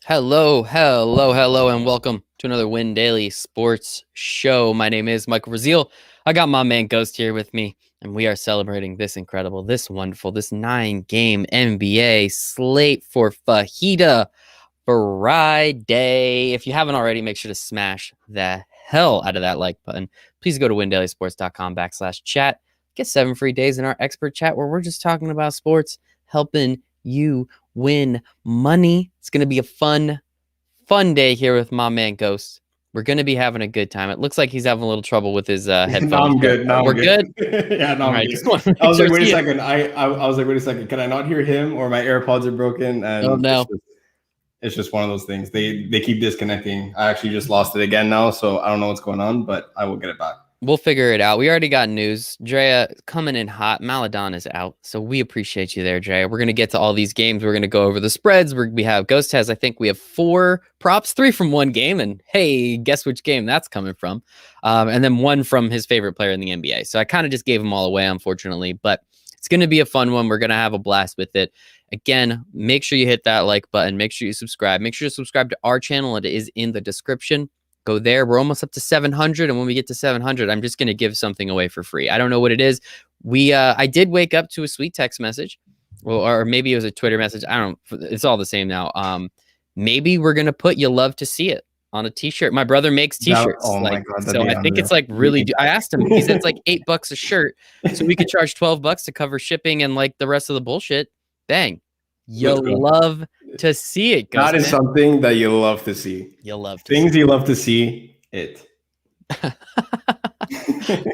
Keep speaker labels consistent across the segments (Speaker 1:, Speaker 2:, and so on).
Speaker 1: Hello, and welcome to another Win Daily Sports Show. My name is Michael Brazil. I got my man Ghost here with me, and we are celebrating this incredible, this wonderful, this 9-game NBA slate for Fajita Friday. If you haven't already, make sure to smash the hell out of that like button. Please go to windailysports.com/chat. Get 7 free days in our expert chat where we're just talking about sports, helping you win money. It's going to be a fun day here with my man Ghost. We're going to be having a good time. It looks like he's having a little trouble with his headphones.
Speaker 2: No, I'm good. No,
Speaker 1: we're good.
Speaker 2: Yeah, no,
Speaker 1: I'm good.
Speaker 2: I was like, wait a second. I was like, wait a second. Can I not hear him, or my AirPods are broken? And
Speaker 1: oh no,
Speaker 2: it's just one of those things. They keep disconnecting. I actually just lost it again now, so I don't know what's going on, but I will get it back.
Speaker 1: We'll figure it out. We already got news. Drea coming in hot. Maladon is out. So we appreciate you there, Drea. We're going to get to all these games. We're going to go over the spreads. We have Ghost has, I think we have 4 props, 3 from one game. And hey, guess which game that's coming from? And then 1 from his favorite player in the NBA. So I kind of just gave them all away, unfortunately. But it's going to be a fun one. We're going to have a blast with it. Again, make sure you hit that like button. Make sure you subscribe. Make sure to subscribe to our channel. It is in the description. Go there. We're almost up to 700. And when we get to 700, I'm just going to give something away for free. I don't know what it is. I did wake up to a sweet text message, or maybe it was a Twitter message. I don't know. It's all the same now. Maybe we're going to put "You Love to See It" on a t-shirt. My brother makes t-shirts.
Speaker 2: My God,
Speaker 1: so I think it's like really, I asked him, he said it's like $8 a shirt. So we could charge $12 to cover shipping and like the rest of the bullshit. Bang. You'll love to see it.
Speaker 2: That is something that you love to see.
Speaker 1: You'll love to
Speaker 2: things you love to see it.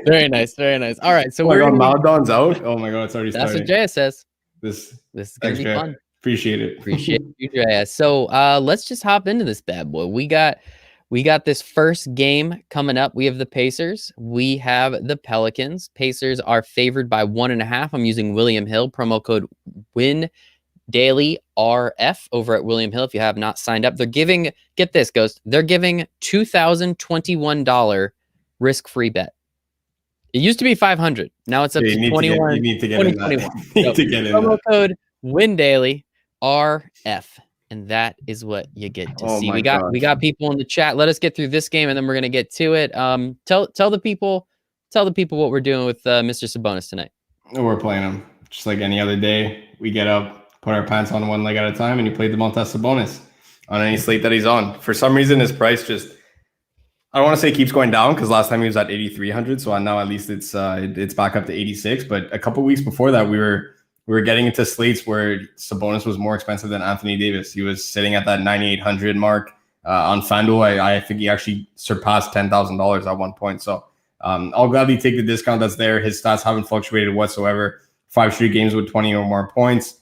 Speaker 1: Very nice. All right, so
Speaker 2: we're going. Maladon's out. Oh my God, it's already started.
Speaker 1: That's what Jaya says.
Speaker 2: This
Speaker 1: is gonna be fun.
Speaker 2: Appreciate it.
Speaker 1: Appreciate you, Jaya. So let's just hop into this bad boy. We got this first game coming up. We have the Pacers. We have the Pelicans. Pacers are favored by 1.5. I'm using William Hill promo code WIN. Daily RF over at William Hill. If you have not signed up, they're giving, get this, Ghost, they're giving $2,021 risk-free bet. It used to be $500. Now it's up to 21.
Speaker 2: You need to get in that.
Speaker 1: Promo code Win Daily RF, and that is what you get to see. We got people in the chat. Let us get through this game, and then we're gonna get to it. Tell the people what we're doing with Mr. Sabonis tonight.
Speaker 2: We're playing him just like any other day. We get up, put our pants on one leg at a time, and you play Domantas Sabonis on any slate that he's on. For some reason, his price just, I don't want to say keeps going down, because last time he was at 8,300, so now at least it's back up to 86. But a couple weeks before that, we were getting into slates where Sabonis was more expensive than Anthony Davis. He was sitting at that 9,800 mark on FanDuel. I think he actually surpassed $10,000 at one point. So I'll gladly take the discount that's there. His stats haven't fluctuated whatsoever. 5 straight games with 20 or more points.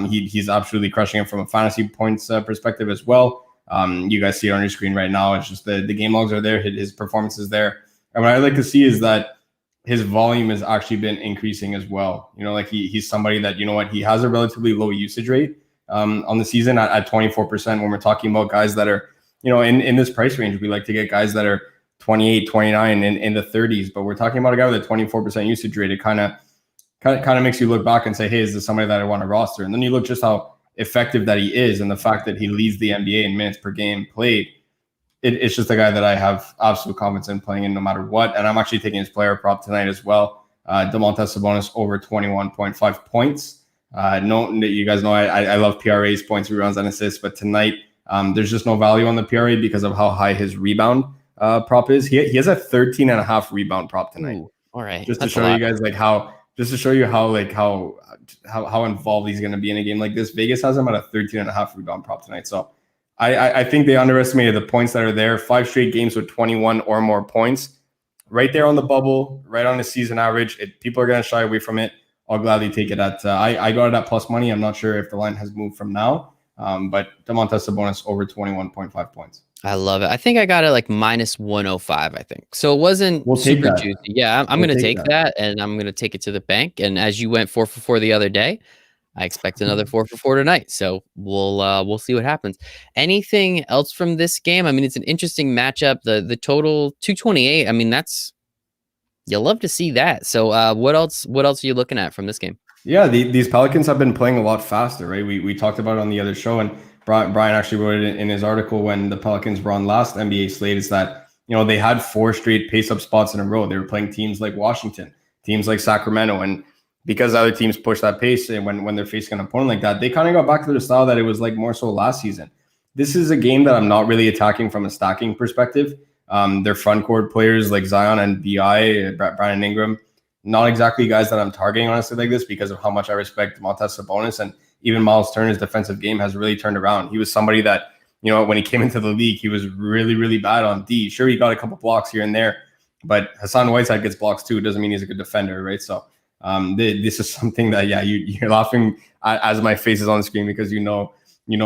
Speaker 2: He's absolutely crushing it from a fantasy points perspective as well. You guys see it on your screen right now. It's just the game logs are there. His performance is there. And what I like to see is that his volume has actually been increasing as well. You know, like he's somebody that, you know what, he has a relatively low usage rate on the season at 24%. When we're talking about guys that are, you know, in this price range, we like to get guys that are 28, 29 in the 30s. But we're talking about a guy with a 24% usage rate. It kind of makes you look back and say, hey, is this somebody that I want to roster? And then you look just how effective that he is, and the fact that he leads the NBA in minutes per game played. It's just a guy that I have absolute confidence in playing in no matter what. And I'm actually taking his player prop tonight as well. Domantas Sabonis over 21.5 points. You guys know I love PRAs, points, rebounds, and assists, but tonight there's just no value on the PRA because of how high his rebound prop is. He has a 13.5 rebound prop tonight.
Speaker 1: Ooh, all right.
Speaker 2: Just to show you guys how involved he's going to be in a game like this. Vegas has him at a 13.5 rebound prop tonight. So I think they underestimated the points that are there. 5 straight games with 21 or more points. Right there on the bubble, right on the season average. People are going to shy away from it. I'll gladly take it at, I got it at plus money. I'm not sure if the line has moved from now, but Domantas Sabonis over 21.5 points.
Speaker 1: I love it. I think I got it like minus 105, I think. So it wasn't super juicy. Yeah, I'm going to take that, and I'm going to take it to the bank. And as you went 4 for 4 the other day, I expect another 4 for 4 tonight. So we'll see what happens. Anything else from this game? I mean, it's an interesting matchup. The total 228. I mean, you'll love to see that. So what else are you looking at from this game?
Speaker 2: Yeah, these Pelicans have been playing a lot faster, right? We talked about it on the other show, Brian actually wrote it in his article when the Pelicans were on last NBA slate, is that, they had 4 straight pace up spots in a row. They were playing teams like Washington, teams like Sacramento, and because other teams push that pace, and when they're facing an opponent like that, they kind of got back to the style that it was like more so last season. This is a game that I'm not really attacking from a stacking perspective. Their front court players like Zion and BI, Brandon Ingram, not exactly guys that I'm targeting honestly like this, because of how much I respect Domantas Sabonis, and even Miles Turner's defensive game has really turned around. He was somebody that, when he came into the league, he was really, really bad on D. Sure, he got a couple blocks here and there, but Hassan Whiteside gets blocks too. It doesn't mean he's a good defender, right? So this is something that, you're laughing as my face is on the screen, because you know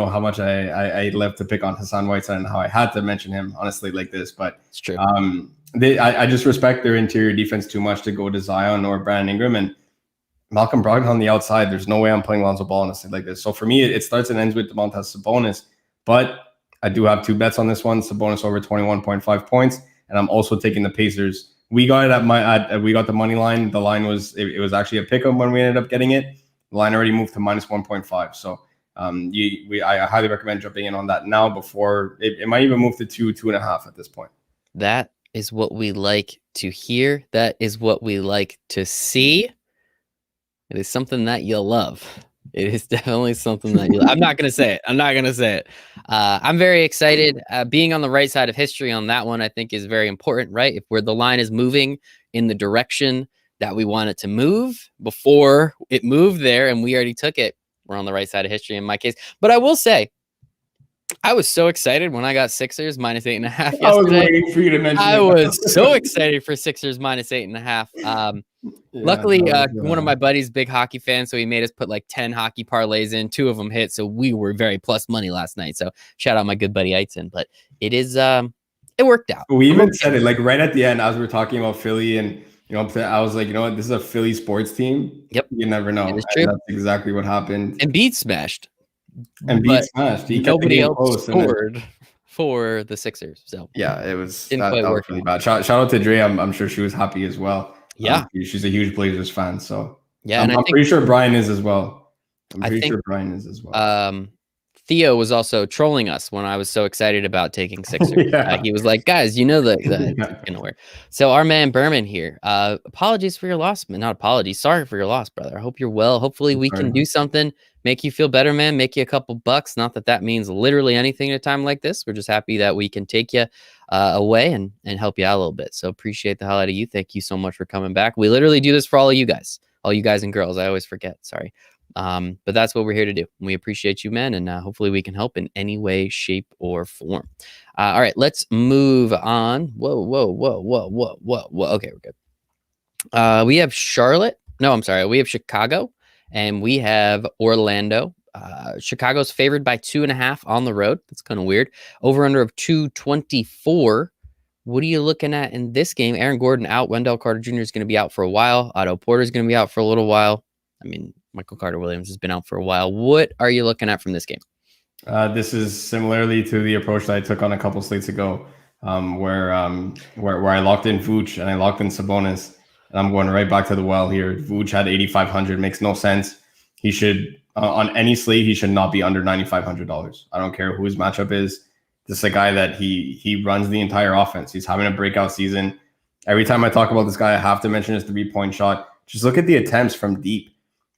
Speaker 2: how much I love to pick on Hassan Whiteside and how I had to mention him honestly like this. But
Speaker 1: It's true.
Speaker 2: I just respect their interior defense too much to go to Zion or Brandon Ingram, and Malcolm Brogdon on the outside. There's no way I'm playing Lonzo Ball honestly like this. So for me, it starts and ends with Domantas Sabonis, but I do have 2 bets on this one. Sabonis over 21.5 points, and I'm also taking the Pacers. We got it we got the money line. The line was it was actually a pick 'em when we ended up getting it. The line already moved to minus 1.5. So I highly recommend jumping in on that now before it might even move to 2.5 at this point.
Speaker 1: That is what we like to hear. That is what we like to see. It is something that you'll love. It is definitely something that I'm not going to say it. I'm very excited. Being on the right side of history on that one, I think, is very important, right? If where the line is moving in the direction that we want it to move before it moved there, and we already took it, we're on the right side of history in my case. But I will say, I was so excited when I got Sixers minus 8.5 yesterday.
Speaker 2: I was waiting for you to mention
Speaker 1: I was so excited for Sixers minus 8.5. Luckily, one of my buddies, big hockey fan, so he made us put like 10 hockey parlays in. 2 of them hit, so we were very plus money last night. So shout out my good buddy Eitzen. But it is, it worked out.
Speaker 2: We even said it like right at the end as we were talking about Philly, and I was like, what, this is a Philly sports team.
Speaker 1: Yep,
Speaker 2: you never know.
Speaker 1: It is true.
Speaker 2: That's exactly what happened.
Speaker 1: And Embiid smashed.
Speaker 2: Nobody else
Speaker 1: scored for the Sixers. So
Speaker 2: yeah, it was
Speaker 1: didn't quite work
Speaker 2: really bad. Shout out to Dre. I'm sure she was happy as well.
Speaker 1: Yeah,
Speaker 2: she's a huge Blazers fan. So
Speaker 1: yeah,
Speaker 2: and I'm pretty sure Brian is as well.
Speaker 1: Theo was also trolling us when I was so excited about taking Sixers. He was like, guys, that it's gonna work. So our man Berman here, apologies for your loss, man. Not apologies. Sorry for your loss, brother. I hope you're well. Hopefully we can do something, make you feel better, man, make you a couple bucks. Not that means literally anything at a time like this. We're just happy that we can take you away and help you out a little bit. So appreciate the hell out of you. Thank you so much for coming back. We literally do this for all you guys and girls. I always forget. Sorry. But that's what we're here to do. We appreciate you, man, and hopefully we can help in any way, shape, or form. All right, let's move on. Whoa. Okay, we're good. We have Charlotte. No, I'm sorry. We have Chicago, and we have Orlando. Chicago's favored by 2.5 on the road. That's kind of weird. Over under of 224. What are you looking at in this game? Aaron Gordon out. Wendell Carter Jr. is going to be out for a while. Otto Porter is going to be out for a little while. I mean, Michael Carter-Williams has been out for a while. What are you looking at from this game?
Speaker 2: This is similarly to the approach that I took on a couple slates ago, where I locked in Vooch and I locked in Sabonis, and I'm going right back to the well here. Vooch had 8,500, makes no sense. He should on any slate he should not be under $9,500. I don't care who his matchup is. This is a guy that he runs the entire offense. He's having a breakout season. Every time I talk about this guy, I have to mention his 3-point shot. Just look at the attempts from deep.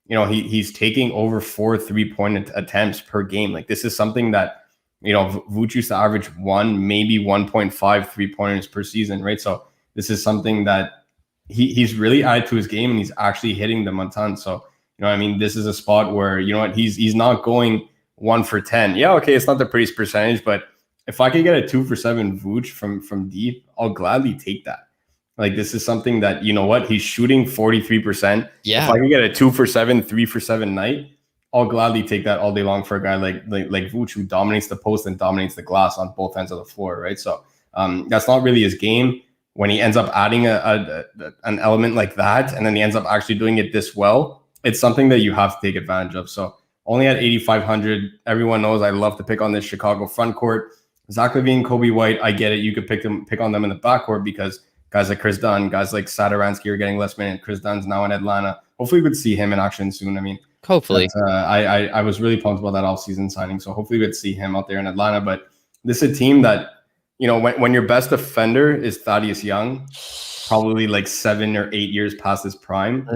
Speaker 2: He's taking over 4 3-point attempts per game. Like, this is something that, Vooch used to average 1, maybe 1.5 3-pointers per season, right? So this is something that he's really added to his game, and he's actually hitting them a ton. So, this is a spot where, he's not going 1 for 10. Yeah, okay, it's not the prettiest percentage, but if I could get a 2 for 7 Vooch from deep, I'll gladly take that. Like, this is something that, he's shooting 43%.
Speaker 1: Yeah.
Speaker 2: If I can get a 2 for 7, 3 for 7 night, I'll gladly take that all day long for a guy like Vooch, who dominates the post and dominates the glass on both ends of the floor, right? So that's not really his game. When he ends up adding an element like that, and then he ends up actually doing it this well, it's something that you have to take advantage of. So only at 8,500, everyone knows I love to pick on this Chicago front court. Zach LaVine, Kobe White, I get it. You could pick on them in the backcourt because guys like Chris Dunn, guys like Satoransky are getting less minutes. Chris Dunn's now in Atlanta. Hopefully we could see him in action soon.
Speaker 1: Hopefully.
Speaker 2: I was really pumped about that offseason signing. So hopefully we'd see him out there in Atlanta. But this is a team that, when your best defender is Thaddeus Young, probably like 7 or 8 years past his prime,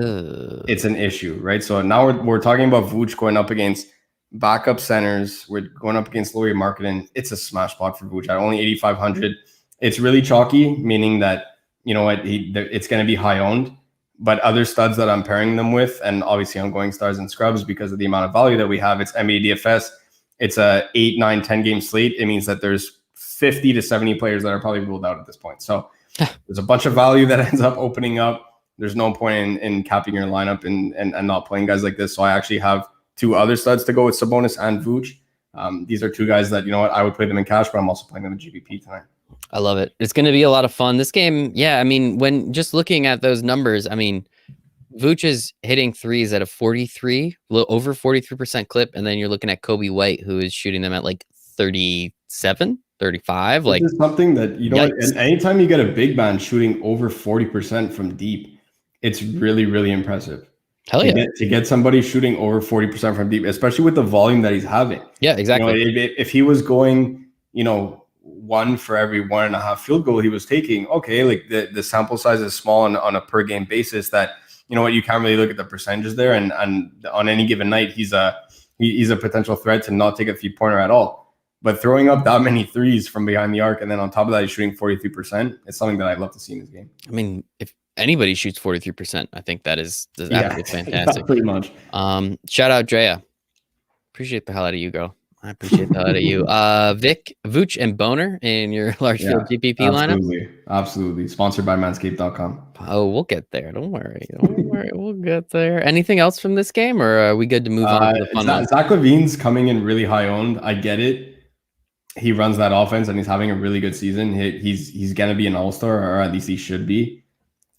Speaker 2: it's an issue, right? So now we're talking about Vooch going up against backup centers. We're going up against Lauri Markkanen. It's a smash spot for Vooch at only 8,500. It's really chalky, meaning that, it's going to be high owned. But other studs that I'm pairing them with, and obviously I'm going stars and scrubs because of the amount of value that we have. It's NBA DFS. It's a 8, 9, 10 game slate. It means that there's 50 to 70 players that are probably ruled out at this point. So there's a bunch of value that ends up opening up. There's no point in capping your lineup and not playing guys like this. So I actually have 2 other studs to go with Sabonis and Vooch. These are 2 guys that, I would play them in cash, but I'm also playing them in GBP tonight.
Speaker 1: I love it. It's going to be a lot of fun. This game, yeah, I mean, when just looking at those numbers, I mean, Vooch is hitting threes at a 43, over 43% clip, and then you're looking at Kobe White, who is shooting them at like 37, 35. Like,
Speaker 2: this is something that, and anytime you get a big man shooting over 40% from deep, it's really, really impressive.
Speaker 1: Hell yeah.
Speaker 2: To get somebody shooting over 40% from deep, especially with the volume that he's having.
Speaker 1: Yeah, exactly.
Speaker 2: If he was going, 1 for every 1.5 field goal he was taking, okay, like the sample size is small on a per game basis that, you can't really look at the percentages there. And on any given night, he's a potential threat to not take a 3-pointer at all. But throwing up that many threes from behind the arc, and then on top of that, he's shooting 43%. It's something that I'd love to see in this game.
Speaker 1: I mean, if anybody shoots 43%, I think that is absolutely fantastic.
Speaker 2: Pretty much.
Speaker 1: Shout out Drea. Appreciate the hell out of you, girl. I appreciate the hell out of you. Vic, Vooch, and Boner in your large field GPP lineup.
Speaker 2: Absolutely. Sponsored by manscaped.com.
Speaker 1: Oh, we'll get there. Don't worry. We'll get there. Anything else from this game, or are we good to move on to the fun one?
Speaker 2: Zach LaVine's coming in really high owned. I get it. He runs that offense and he's having a really good season. He's going to be an all-star, or at least he should be.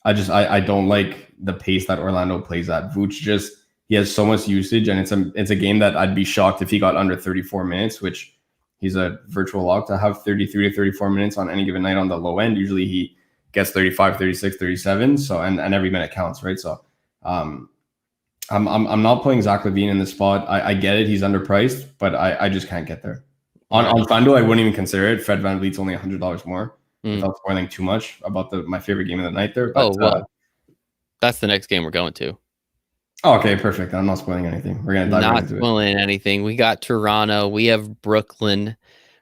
Speaker 2: I don't like the pace that Orlando plays at. Vooch he has so much usage, and it's a game that I'd be shocked if he got under 34 minutes, which he's a virtual lock to have 33 to 34 minutes on any given night on the low end. Usually he gets 35, 36, 37. So, and every minute counts, right? So, I'm not playing Zach LaVine in this spot. I get it. He's underpriced, but I just can't get there. On FanDuel, I wouldn't even consider it. Fred VanVleet's only $100 more without spoiling too much about my favorite game of the night there. But,
Speaker 1: that's the next game we're going to.
Speaker 2: Okay, perfect. I'm not spoiling anything. We're going to dive
Speaker 1: not
Speaker 2: into
Speaker 1: spoiling anything. We got Toronto. We have Brooklyn.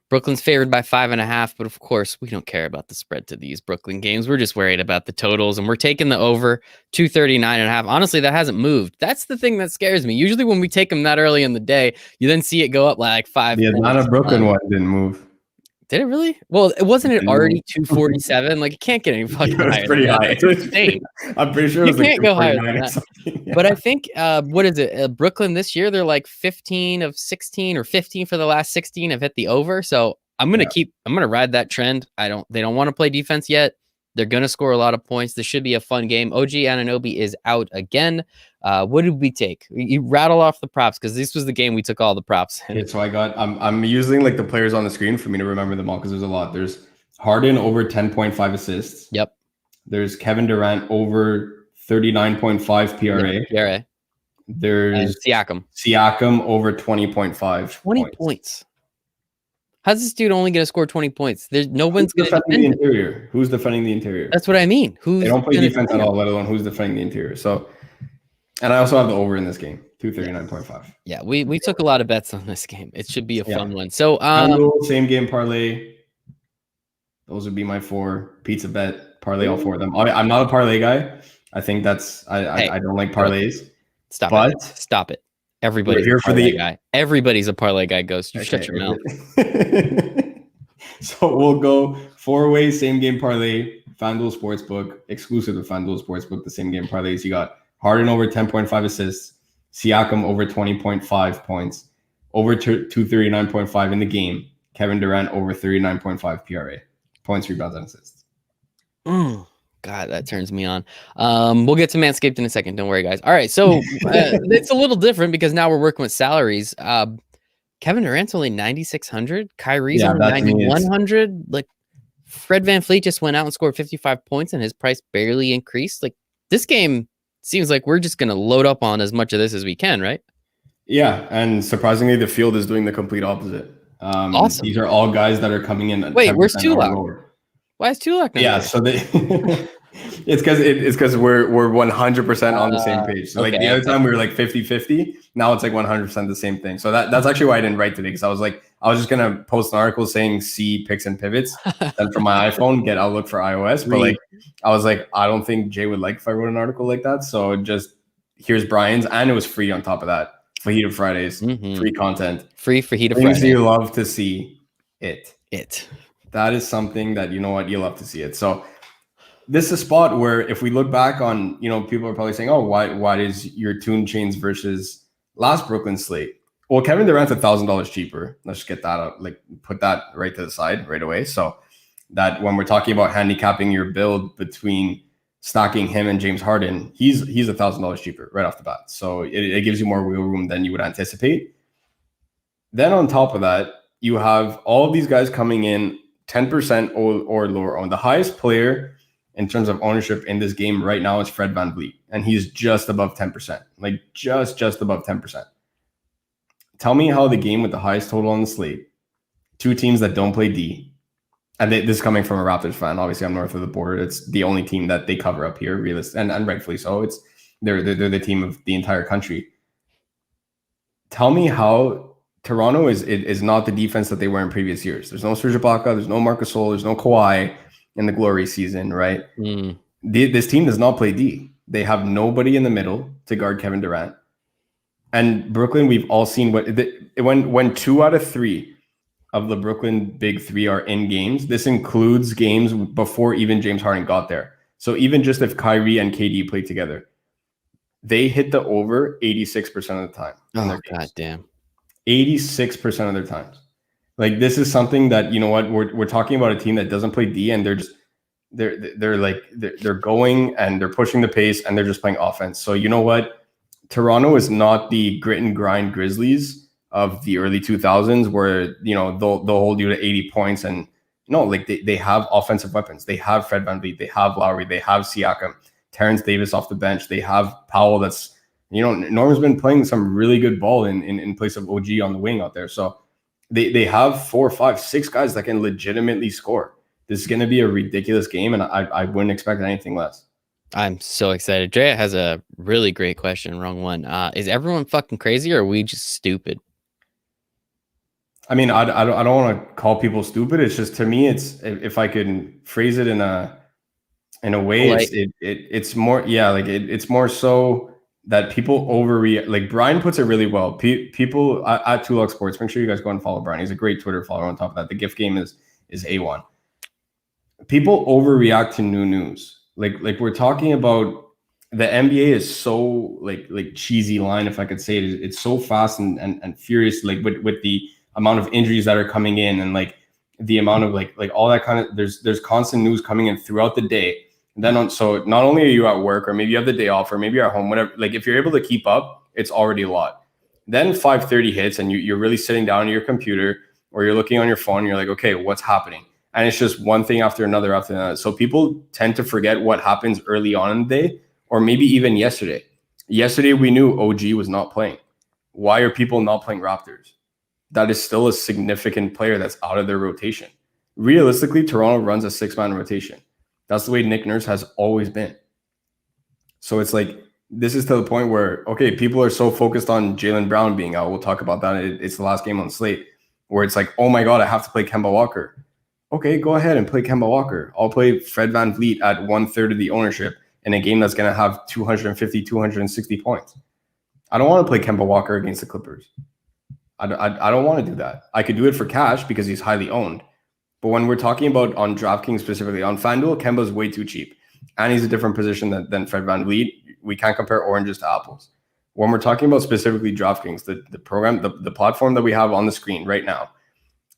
Speaker 1: Brooklyn's favored by 5.5, but of course, we don't care about the spread to these Brooklyn games. We're just worried about the totals, and we're taking the over 239.5. Honestly, that hasn't moved. That's the thing that scares me. Usually when we take them that early in the day, you then see it go up like 5.
Speaker 2: The Atlanta Brooklyn one didn't move.
Speaker 1: Did it really? Well, wasn't it already 247? Like, it can't get any fucking higher.
Speaker 2: It's pretty high.
Speaker 1: It's insane.
Speaker 2: I'm pretty sure it was
Speaker 1: you can't go higher than that.
Speaker 2: Yeah.
Speaker 1: But I think, what is it? Brooklyn this year, they're like 15 of 16 or 15 for the last 16 have hit the over. So I'm going to ride that trend. They don't want to play defense yet. They're going to score a lot of points. This should be a fun game. OG Anunoby is out again. What did we take? You rattle off the props because this was the game we took all the props.
Speaker 2: Okay, so I'm using like the players on the screen for me to remember them all because there's a lot. There's Harden over 10.5 assists.
Speaker 1: Yep.
Speaker 2: There's Kevin Durant over 39.5 PRA.
Speaker 1: Yep, PRA.
Speaker 2: There's
Speaker 1: Siakam
Speaker 2: over 20.5.
Speaker 1: 20 points. How's this dude only going to score 20 points? There's no one's going to
Speaker 2: defend the interior. Who's defending the interior?
Speaker 1: That's what I mean.
Speaker 2: They don't play defense at all, let alone who's defending the interior. So, and I also have the over in this game, 239.5.
Speaker 1: Yeah, we took a lot of bets on this game. It should be a fun one. So,
Speaker 2: same game parlay. Those would be my 4 pizza bet parlay. All 4 of them. I'm not a parlay guy. I think I don't like parlays.
Speaker 1: Stop it. Everybody's here for the guy. Everybody's a parlay guy. Ghost, you shut your mouth.
Speaker 2: So we'll go 4-way same game parlay. FanDuel Sportsbook, exclusive to FanDuel Sportsbook. The same game parlays. You got Harden over 10.5 assists, Siakam over 20.5 points, over 239.5 in the game. Kevin Durant over 39.5 PRA, points, rebounds, and assists.
Speaker 1: God, that turns me on. We'll get to Manscaped in a second. Don't worry, guys. All right, so it's a little different because now we're working with salaries. Kevin Durant's only 9,600. Kyrie's only 9,100. Like, Fred VanVleet just went out and scored 55 points, and his price barely increased. Like, this game seems like we're just going to load up on as much of this as we can, right?
Speaker 2: Yeah, and surprisingly, the field is doing the complete opposite.
Speaker 1: Awesome.
Speaker 2: These are all guys that are coming in at
Speaker 1: Wait, where's
Speaker 2: 10% or
Speaker 1: Tulak?
Speaker 2: lower.
Speaker 1: Why is Tulak not
Speaker 2: Yeah,
Speaker 1: here?
Speaker 2: so they it's because we're 100% on the same page. So like the other time we were like 50-50, now it's like 100% the same thing. So that's actually why I didn't write today, because I was just gonna post an article saying C picks and pivots, then from my iPhone get Outlook for iOS. But like I was like, I don't think Jay would like if I wrote an article like that. So just here's Brian's, and it was free on top of that. Fajita Fridays, free content.
Speaker 1: Free Fajita
Speaker 2: Things
Speaker 1: Friday.
Speaker 2: you love to see it.
Speaker 1: It.
Speaker 2: That is something that, you know what, you love to see it. So this is a spot where if we look back on, people are probably saying, oh, why is your tune chains versus last Brooklyn slate? Well, Kevin Durant's $1,000 cheaper. Let's just get that out, like put that right to the side right away. So that when we're talking about handicapping your build between stacking him and James Harden, he's $1,000 cheaper right off the bat. So it gives you more wiggle room than you would anticipate. Then on top of that, you have all of these guys coming in 10% or lower owned. The highest player in terms of ownership in this game right now is Fred VanVleet, and he's just above 10%, like just above 10%. Tell me how the game with the highest total on the slate, two teams that don't play D, and this is coming from a Raptors fan. Obviously, I'm north of the border. It's the only team that they cover up here, and rightfully so. They're the team of the entire country. Tell me how Toronto is not the defense that they were in previous years. There's no Serge Ibaka, there's no Marc Gasol, there's no Kawhi in the glory season, right? This team does not play D. They have nobody in the middle to guard Kevin Durant. And Brooklyn, we've all seen when 2 out of 3 of the Brooklyn big three are in games, this includes games before even James Harden got there. So even just if Kyrie and KD played together, they hit the over 86% of the time.
Speaker 1: Oh, god damn.
Speaker 2: 86% of their times. Like, this is something that, you know what, we're talking about a team that doesn't play D, and they're going and they're pushing the pace and they're just playing offense. So you know what, Toronto is not the grit and grind Grizzlies of the early 2000s where, they'll hold you to 80 points. And like they have offensive weapons. They have Fred VanVleet, they have Lowry, they have Siakam, Terrence Davis off the bench, they have Powell. That's, Norm's been playing some really good ball in place of OG on the wing out there. So they have 4, 5, 6 guys that can legitimately score. This is going to be a ridiculous game, and I wouldn't expect anything less.
Speaker 1: I'm so excited. Drea has a really great question. Wrong one. Is everyone fucking crazy, or are we just stupid?
Speaker 2: I mean, I don't want to call people stupid. It's just, to me, it's, if I can phrase it in a way, it's more, it's more so that people overreact. Like, Brian puts it really well. People at Tulak Sports, make sure you guys go and follow Brian. He's a great Twitter follower on top of that. The gift game is A1. People overreact to new news. Like we're talking about, the NBA is so like cheesy line, if I could say it. It's so fast and furious, like with the amount of injuries that are coming in, and like the amount of like all that kind of, there's constant news coming in throughout the day. So not only are you at work, or maybe you have the day off, or maybe you're at home, whatever, like if you're able to keep up, it's already a lot. Then 5:30 hits and you're really sitting down at your computer, or you're looking on your phone, and you're like, okay, what's happening? And it's just one thing after another after another. So people tend to forget what happens early on in the day, or maybe even yesterday. Yesterday, we knew OG was not playing. Why are people not playing Raptors? That is still a significant player that's out of their rotation. Realistically, Toronto runs a 6-man rotation. That's the way Nick Nurse has always been. So it's like, this is to the point where, okay, people are so focused on Jaylen Brown being out. We'll talk about that. It's the last game on the slate, where it's like, oh my God, I have to play Kemba Walker. Okay, go ahead and play Kemba Walker. I'll play Fred VanVleet at 1/3 of the ownership in a game that's going to have 250, 260 points. I don't want to play Kemba Walker against the Clippers. I don't want to do that. I could do it for cash because he's highly owned. But when we're talking about on DraftKings specifically, on FanDuel, Kemba's way too cheap. And he's a different position than Fred VanVleet. We can't compare oranges to apples. When we're talking about specifically DraftKings, the program, the platform that we have on the screen right now,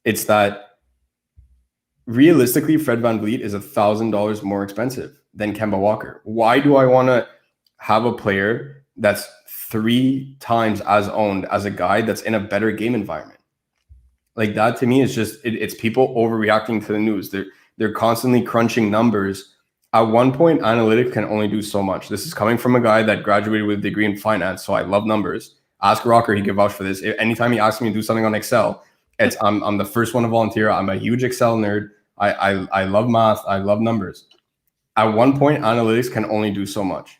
Speaker 2: it's that realistically, Fred VanVleet is $1,000 more expensive than Kemba Walker. Why do I want to have a player that's 3 times as owned as a guy that's in a better game environment? Like, that to me is just, it's people overreacting to the news. They're constantly crunching numbers. At one point, analytics can only do so much. This is coming from a guy that graduated with a degree in finance, so I love numbers. Ask Rocker, he could vouch for this. Anytime he asks me to do something on Excel, I'm the first one to volunteer. I'm a huge Excel nerd. I love math. I love numbers. At one point, analytics can only do so much.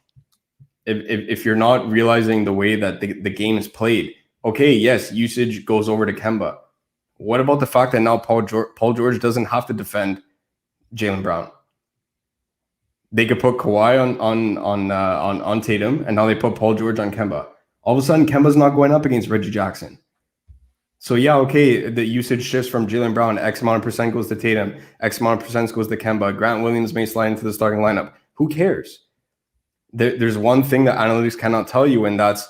Speaker 2: If you're not realizing the way that the game is played, okay, yes, usage goes over to Kemba. What about the fact that now Paul George doesn't have to defend Jaylen Brown? They could put Kawhi on Tatum, and now they put Paul George on Kemba. All of a sudden, Kemba's not going up against Reggie Jackson. So yeah, okay, the usage shifts from Jaylen Brown. X amount of percent goes to Tatum. X amount of percent goes to Kemba. Grant Williams may slide into the starting lineup. Who cares? There's one thing that analytics cannot tell you, and that's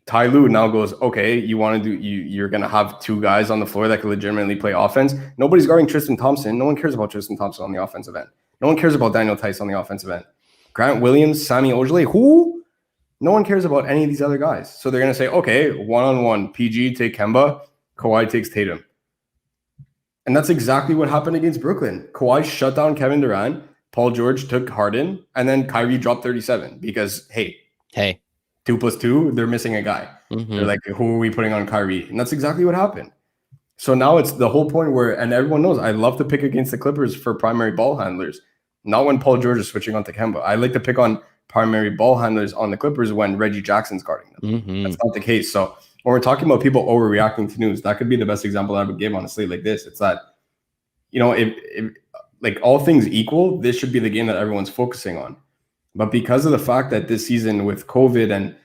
Speaker 2: Ty Lue now goes, okay, you're going to have two guys on the floor that can legitimately play offense. Nobody's guarding Tristan Thompson. No one cares about Tristan Thompson on the offensive end. No one cares about Daniel Tice on the offensive end. Grant Williams, Sami Ojeleye, who? No one cares about any of these other guys. So they're going to say, okay, one-on-one, PG take Kemba, Kawhi takes Tatum. And that's exactly what happened against Brooklyn. Kawhi shut down Kevin Durant, Paul George took Harden, and then Kyrie dropped 37 because, hey, 2 + 2, they're missing a guy. Mm-hmm. They're like, who are we putting on Kyrie? And that's exactly what happened. So now it's the whole point where, and everyone knows, I love to pick against the Clippers for primary ball handlers, not when Paul George is switching on to Kemba. I like to pick on primary ball handlers on the Clippers when Reggie Jackson's guarding them. Mm-hmm. That's not the case. So when we're talking about people overreacting to news, that could be the best example I would give on a slate like this. It's that, if like all things equal, this should be the game that everyone's focusing on. But because of the fact that this season with COVID and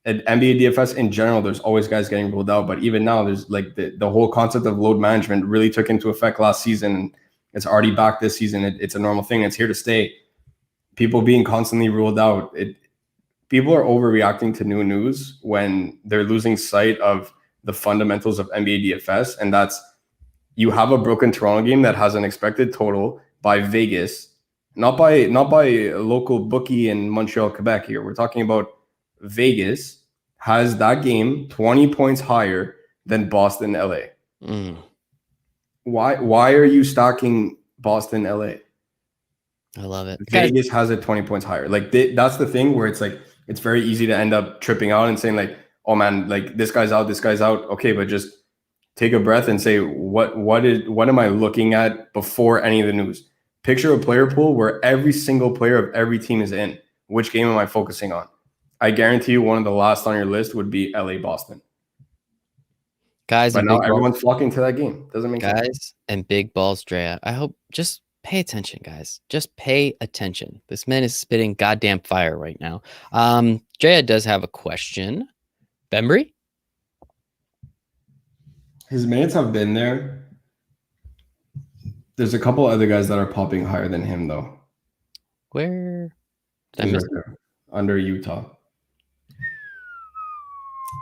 Speaker 2: NBA DFS in general, there's always guys getting ruled out. But even now, there's like the whole concept of load management really took into effect last season. It's already back this season. It's a normal thing. It's here to stay. People being constantly ruled out. People are overreacting to new news when they're losing sight of the fundamentals of NBA DFS. And that's, you have a broken Toronto game that has an expected total by Vegas, not by a local bookie in Montreal, Quebec here. We're talking about Vegas has that game 20 points higher than Boston, LA. Mm. Why are you stacking Boston, LA?
Speaker 1: I love it.
Speaker 2: Vegas has it 20 points higher. Like that's the thing where it's like, it's very easy to end up tripping out and saying like, oh man, like this guy's out. Okay, but just take a breath and say, what am I looking at before any of the news? Picture a player pool where every single player of every team is in. Which game am I focusing on? I guarantee you one of the last on your list would be LA Boston.
Speaker 1: Guys,
Speaker 2: but now everyone's flocking to that game. Doesn't make sense.
Speaker 1: Guys and big balls, Drea. I hope just pay attention, guys. Just pay attention. This man is spitting goddamn fire right now. Drea does have a question. Bembry?
Speaker 2: His minutes have been there. There's a couple other guys that are popping higher than him, though.
Speaker 1: Where?
Speaker 2: Under Utah.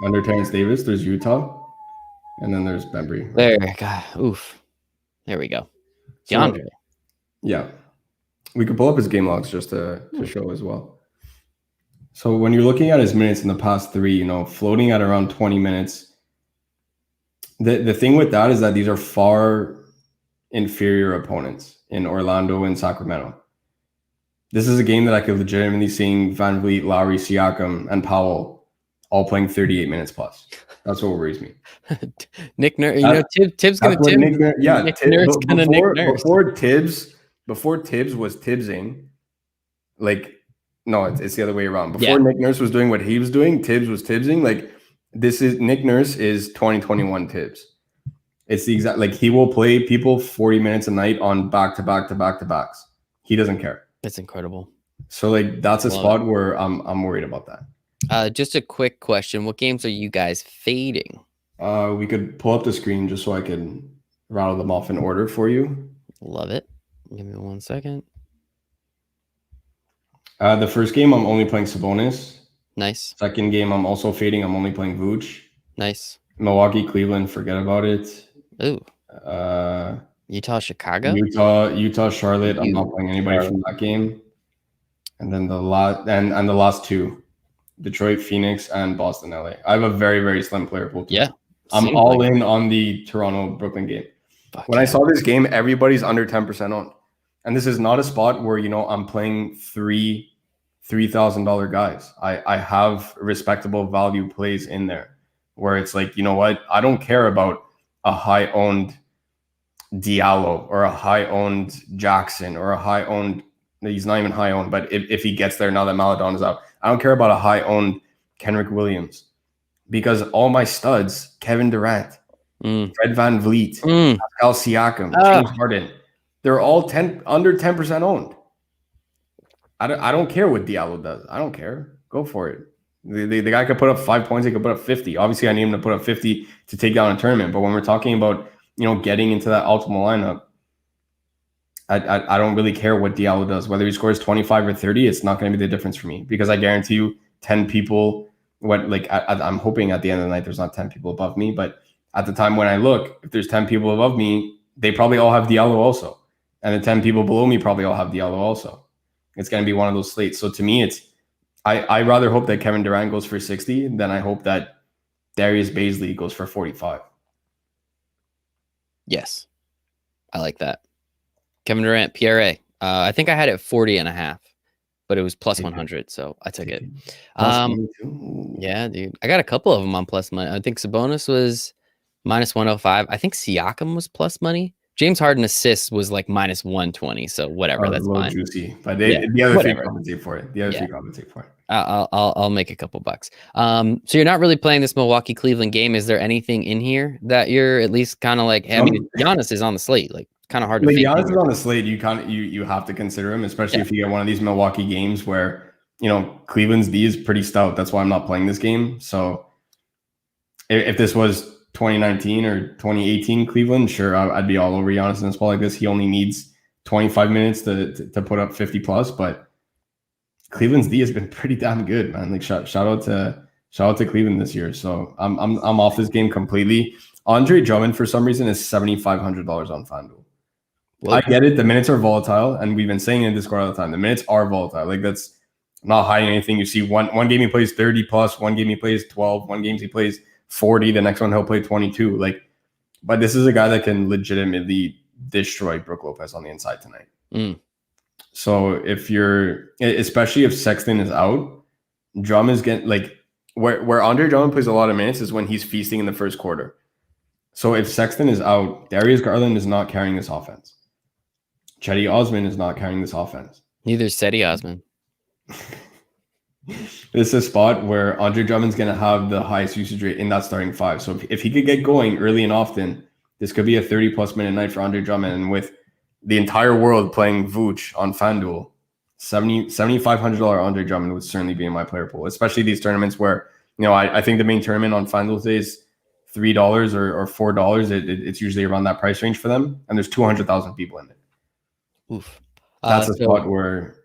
Speaker 2: Under Terrence Davis, there's Utah. And then there's Bembry.
Speaker 1: There, God, oof. There we go. DeAndre.
Speaker 2: So, yeah. We could pull up his game logs just to show as well. So when you're looking at his minutes in the past three, floating at around 20 minutes, the thing with that is that these are far inferior opponents in Orlando and Sacramento. This is a game that I could legitimately see Van Vliet, Lowry, Siakam, and Powell all playing 38 minutes plus. That's what worries me.
Speaker 1: Nick Nurse, Tibbs gonna Tib.
Speaker 2: Nick Nurse gonna Nick Nurse. Before Tibbs was Tibbsing, like, no, it's the other way around. Before Nick Nurse was doing what he was doing, Tibbs was Tibbsing. Like, this is Nick Nurse is 2021 Tibbs. It's the exact, like, he will play people 40 minutes a night on back-to-backs. He doesn't care.
Speaker 1: That's incredible.
Speaker 2: So, like, that's a spot where I'm worried about that.
Speaker 1: Just a quick question. What games are you guys fading?
Speaker 2: We could pull up the screen just so I can rattle them off in order for you.
Speaker 1: Love it. Give me 1 second.
Speaker 2: The first game, I'm only playing Sabonis.
Speaker 1: Nice.
Speaker 2: Second game, I'm also fading. I'm only playing Vooch.
Speaker 1: Nice.
Speaker 2: Milwaukee, Cleveland, forget about it.
Speaker 1: Ooh. Utah, Chicago.
Speaker 2: Utah, Charlotte. I'm not playing anybody from that game. And then the last two, Detroit, Phoenix, and Boston, LA. I have a very, very slim player pool.
Speaker 1: Yeah.
Speaker 2: I'm all in on the Toronto Brooklyn game. When I saw this game, everybody's under 10% on. And this is not a spot where, I'm playing $3,000 guys. I have respectable value plays in there. where it's like, you know what? I don't care about a high-owned Diallo or a high-owned Jackson or a high-owned, he's not even high-owned, but if he gets there now that Maladon is out, I don't care about a high-owned Kenrick Williams, because all my studs, Kevin Durant, Fred VanVleet, Pascal Siakam, James Harden, they're all under 10% owned. I don't care what Diallo does. I don't care. Go for it. The guy could put up 5 points. He could put up 50. Obviously, I need him to put up 50 to take down a tournament. But when we're talking about, getting into that optimal lineup, I don't really care what Diallo does. Whether he scores 25 or 30, it's not going to be the difference for me, because I guarantee you 10 people, I'm hoping at the end of the night there's not 10 people above me. But at the time when I look, if there's 10 people above me, they probably all have Diallo also. And the 10 people below me probably all have Diallo also. It's going to be one of those slates. So to me, I rather hope that Kevin Durant goes for 60 than I hope that Darius Bazley goes for 45.
Speaker 1: Yes. I like that. Kevin Durant, PRA. I think I had it 40.5, but it was plus 100, so I took it. Yeah, dude. I got a couple of them on plus money. I think Sabonis was minus 105. I think Siakam was plus money. James Harden assists was like minus 120, so whatever. That's fine.
Speaker 2: Juicy, but the other three compensate for it. The other three compensate for it.
Speaker 1: I'll make a couple bucks. So you're not really playing this Milwaukee Cleveland game. Is there anything in here that you're at least kind of like? Hey, I mean, Giannis is on the slate. Like, kind of hard to.
Speaker 2: Giannis is on the slate. You have to consider him, especially if you get one of these Milwaukee games where Cleveland's D is pretty stout. That's why I'm not playing this game. So if this was 2019 or 2018 Cleveland, sure, I'd be all over Giannis in a spot like this. He only needs 25 minutes to put up 50 plus, but Cleveland's D has been pretty damn good, man. Like shout out to Cleveland this year. So I'm off this game completely. Andre Drummond for some reason is $7,500 on FanDuel. I get it. The minutes are volatile, and we've been saying in Discord all the time. The minutes are volatile. Like, that's not hiding anything. You see one game he plays 30 plus, one game he plays 12, one game he plays 40, the next one he'll play 22. Like, but this is a guy that can legitimately destroy Brook Lopez on the inside tonight. So especially if Sexton is out, Drummond is getting where Andre Drummond plays a lot of minutes is when he's feasting in the first quarter. So if Sexton is out, Darius Garland is not carrying this offense. Cedi Osman is not carrying this offense.
Speaker 1: Neither is Cedi Osman.
Speaker 2: This is a spot where Andre Drummond's going to have the highest usage rate in that starting five. So if he could get going early and often, this could be a 30-plus minute night for Andre Drummond. And with the entire world playing Vooch on FanDuel, $7,500 Andre Drummond would certainly be in my player pool, especially these tournaments where, I think the main tournament on FanDuel today is $3 or $4. It's usually around that price range for them. And there's 200,000 people in it.
Speaker 1: Oof.
Speaker 2: That's a spot where,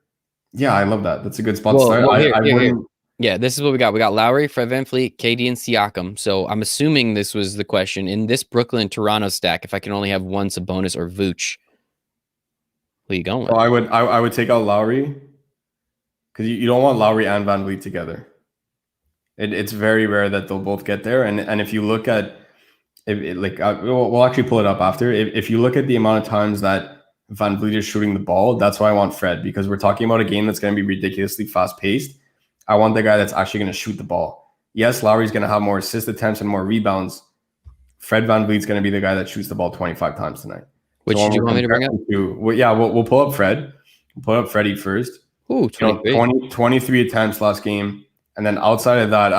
Speaker 2: yeah, I love that. That's a good spot to start.
Speaker 1: Here. Yeah, this is what we got. We got Lowry, Fred VanVleet, KD, and Siakam. So I'm assuming this was the question. In this Brooklyn-Toronto stack, if I can only have one Sabonis or Vooch, who are you going with?
Speaker 2: I would take out Lowry, because you don't want Lowry and VanVleet together. It's very rare that they'll both get there. And if you look at, we'll actually pull it up after. If you look at the amount of times that VanVleet is shooting the ball, that's why I want Fred, because we're talking about a game that's going to be ridiculously fast-paced. I want the guy that's actually going to shoot the ball. Yes, Lowry's going to have more assist attempts and more rebounds. Fred VanVleet's going to be the guy that shoots the ball 25 times tonight.
Speaker 1: Which do you want me to bring up?
Speaker 2: We'll pull up Fred. We'll pull up Freddie first.
Speaker 1: Ooh,
Speaker 2: 23 attempts last game. And then outside of that,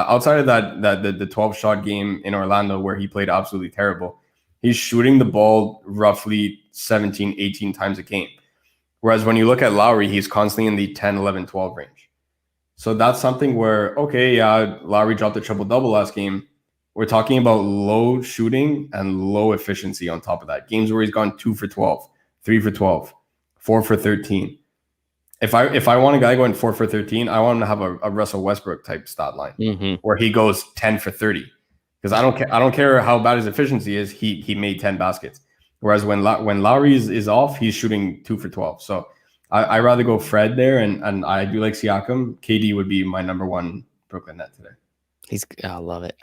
Speaker 2: the 12-shot game in Orlando where he played absolutely terrible, he's shooting the ball roughly 17, 18 times a game. Whereas when you look at Lowry, he's constantly in the 10, 11, 12 range. So that's something where, Lowry dropped a triple-double last game. We're talking about low shooting and low efficiency on top of that. Games where he's gone 2 for 12, 3 for 12, 4 for 13. If I want a guy going 4 for 13, I want him to have a Russell Westbrook type stat line where he goes 10 for 30. Because I don't care how bad his efficiency is. He made 10 baskets. Whereas when Lowry is off, he's shooting 2 for 12. So I rather go Fred there, and I do like Siakam. KD would be my number one Brooklyn net today.
Speaker 1: I love it.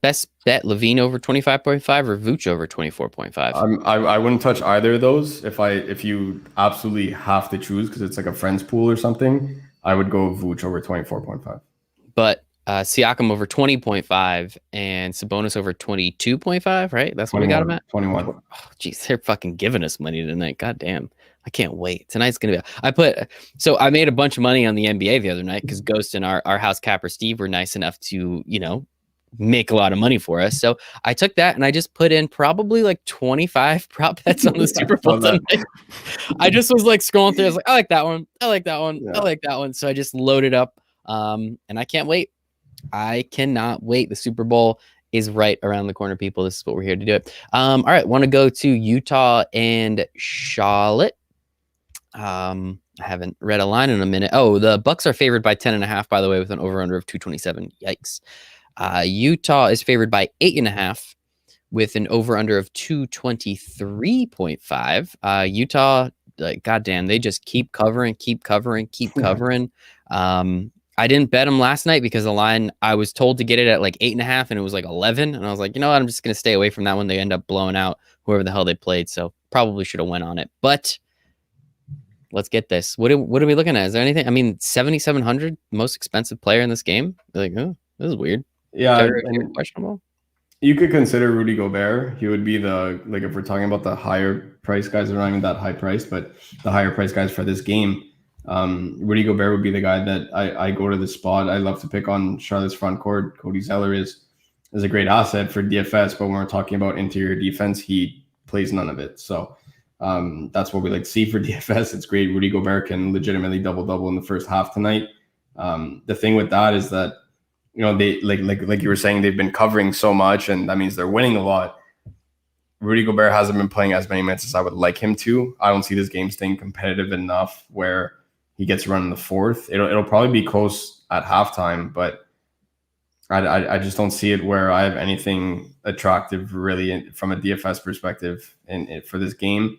Speaker 1: Best bet: Levine over 25.5 or Vooch over 24.5.
Speaker 2: I wouldn't touch either of those. If you absolutely have to choose because it's like a friends pool or something, I would go Vooch over 24.5.
Speaker 1: But Siakam over 20.5 and Sabonis over 22.5, right? That's what we got him at?
Speaker 2: 21.
Speaker 1: Oh, geez, they're fucking giving us money tonight. God damn. I can't wait. Tonight's going to be. I made a bunch of money on the NBA the other night because Ghost and our house capper Steve were nice enough to, make a lot of money for us. So I took that and I just put in probably like 25 prop bets on the Super Bowl tonight. I just was like scrolling through. I was like, I like that one. I like that one. Yeah. I like that one. So I just loaded up. And I can't wait. I cannot wait. The Super Bowl is right around the corner, people. This is what we're here to do. All right. Want to go to Utah and Charlotte. I haven't read a line in a minute. Oh, the Bucks are favored by 10.5, by the way, with an over-under of 227. Yikes. Utah is favored by 8.5 with an over-under of 223.5. Utah, goddamn, they just keep covering. I didn't bet them last night because the line, I was told to get it at like 8.5 and it was like 11. And I was like, you know what? I'm just going to stay away from that one. They end up blowing out whoever the hell they played. So probably should have went on it, but let's get this. What are we looking at? Is there anything? I mean, 7,700, most expensive player in this game. Like, oh, this is weird.
Speaker 2: Yeah.
Speaker 1: Questionable.
Speaker 2: You could consider Rudy Gobert. He would be if we're talking about the higher price guys, they're not even that high price, but the higher price guys for this game. Rudy Gobert would be the guy that I go to the spot. I love to pick on Charlotte's front court. Cody Zeller is a great asset for DFS, but when we're talking about interior defense, he plays none of it. So that's what we like to see for DFS. It's great. Rudy Gobert can legitimately double in the first half tonight. The thing with that is that, they like you were saying, they've been covering so much, and that means they're winning a lot. Rudy Gobert hasn't been playing as many minutes as I would like him to. I don't see this game staying competitive enough where he gets run in the fourth. It'll probably be close at halftime, but I just don't see it where I have anything attractive really from a DFS perspective for this game.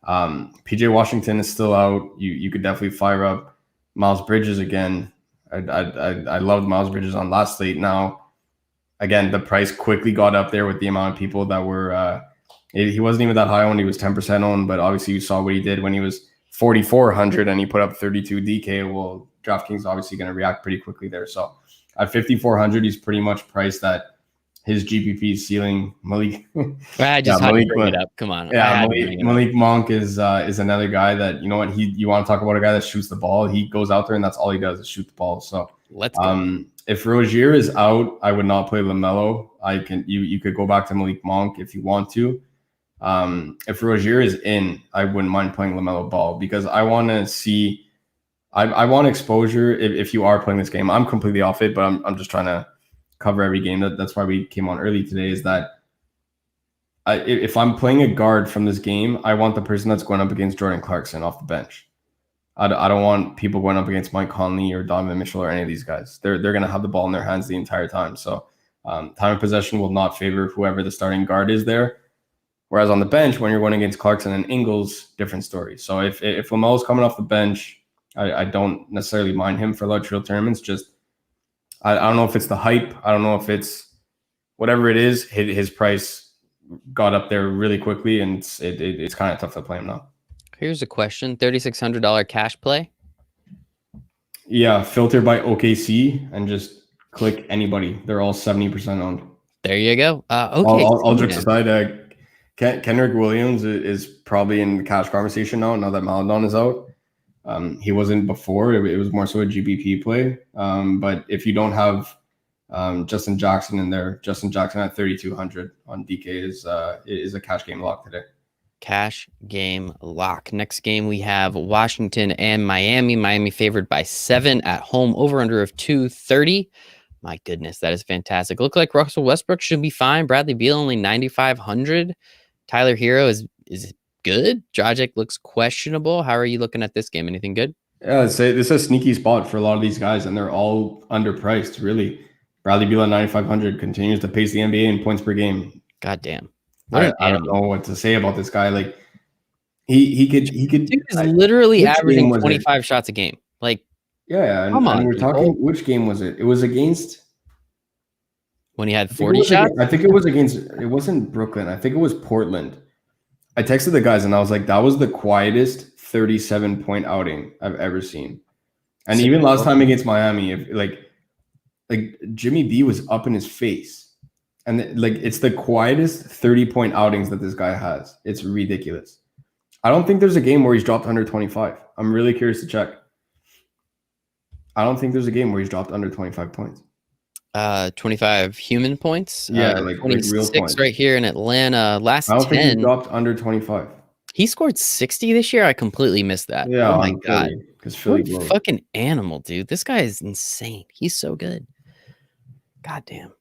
Speaker 2: PJ Washington is still out. You could definitely fire up Miles Bridges again. I loved Miles Bridges on last slate. Now, again, the price quickly got up there with the amount of people that were. He wasn't even that high owned. He was 10% owned, but obviously you saw what he did when he was 4,400 and he put up 32 DK. Well, DraftKings is obviously going to react pretty quickly there. So at 5,400, he's pretty much priced at his GPP ceiling. Malik.
Speaker 1: I just had to bring it up. Come on.
Speaker 2: Yeah, Malik Monk is another guy that, you want to talk about a guy that shoots the ball. He goes out there and that's all he does is shoot the ball. So
Speaker 1: let's go.
Speaker 2: If Rozier is out, I would not play LaMelo. You could go back to Malik Monk if you want to. If Rozier is in, I wouldn't mind playing LaMelo Ball because I want to see. I want exposure. If you are playing this game, I'm completely off it, but I'm just trying to cover every game. That's why we came on early today. Is that if I'm playing a guard from this game, I want the person that's going up against Jordan Clarkson off the bench. I don't want people going up against Mike Conley or Donovan Mitchell or any of these guys. They're going to have the ball in their hands the entire time. So time of possession will not favor whoever the starting guard is there. Whereas on the bench, when you're going against Clarkson and Ingles, different story. So if LaMelo's coming off the bench, I don't necessarily mind him for large field tournaments. Just I don't know if it's the hype. I don't know if it's whatever it is. His price got up there really quickly, and it's kind of tough to play him now.
Speaker 1: Here's a question: $3,600 cash play.
Speaker 2: Yeah, filter by OKC and just click anybody. They're all 70% owned.
Speaker 1: There you go. Okay.
Speaker 2: All jokes aside. Kendrick Williams is probably in the cash conversation now that Maladon is out. He wasn't before. It was more so a GBP play. But if you don't have Justin Jackson in there, Justin Jackson at 3,200 on DK is a cash game lock today.
Speaker 1: Cash game lock. Next game we have Washington and Miami. Miami favored by 7 at home, over under of 230. My goodness, that is fantastic. Look like Russell Westbrook should be fine. Bradley Beal only 9,500. Tyler Hero is good. Dragic looks questionable. How are you looking at this game? Anything good?
Speaker 2: Yeah, this is a sneaky spot for a lot of these guys, and they're all underpriced, really. Bradley Beal at 9,500 continues to pace the NBA in points per game.
Speaker 1: God damn.
Speaker 2: I don't know what to say about this guy. Like he could.
Speaker 1: Dude is literally averaging 25 shots a game. Like,
Speaker 2: yeah, and we're talking. Which game was it? It was against.
Speaker 1: When he had 40 shots?
Speaker 2: I think it was against. It wasn't Brooklyn. I think it was Portland. I texted the guys and I was like, that was the quietest 37-point outing I've ever seen. And even last time against Miami, if like Jimmy B was up in his face. And like it's the quietest 30-point outings that this guy has. It's ridiculous. I don't think there's a game where he's dropped under 25. I'm really curious to check. I don't think there's a game where he's dropped under 25 points.
Speaker 1: 25 human points.
Speaker 2: Yeah, like
Speaker 1: 26
Speaker 2: real points.
Speaker 1: right here in Atlanta. Last
Speaker 2: I don't
Speaker 1: 10.
Speaker 2: think he dropped under 25.
Speaker 1: He scored 60 this year. I completely missed that.
Speaker 2: Yeah,
Speaker 1: oh my god,
Speaker 2: because Philly
Speaker 1: what a fucking animal, dude. This guy is insane. He's so good. God damn.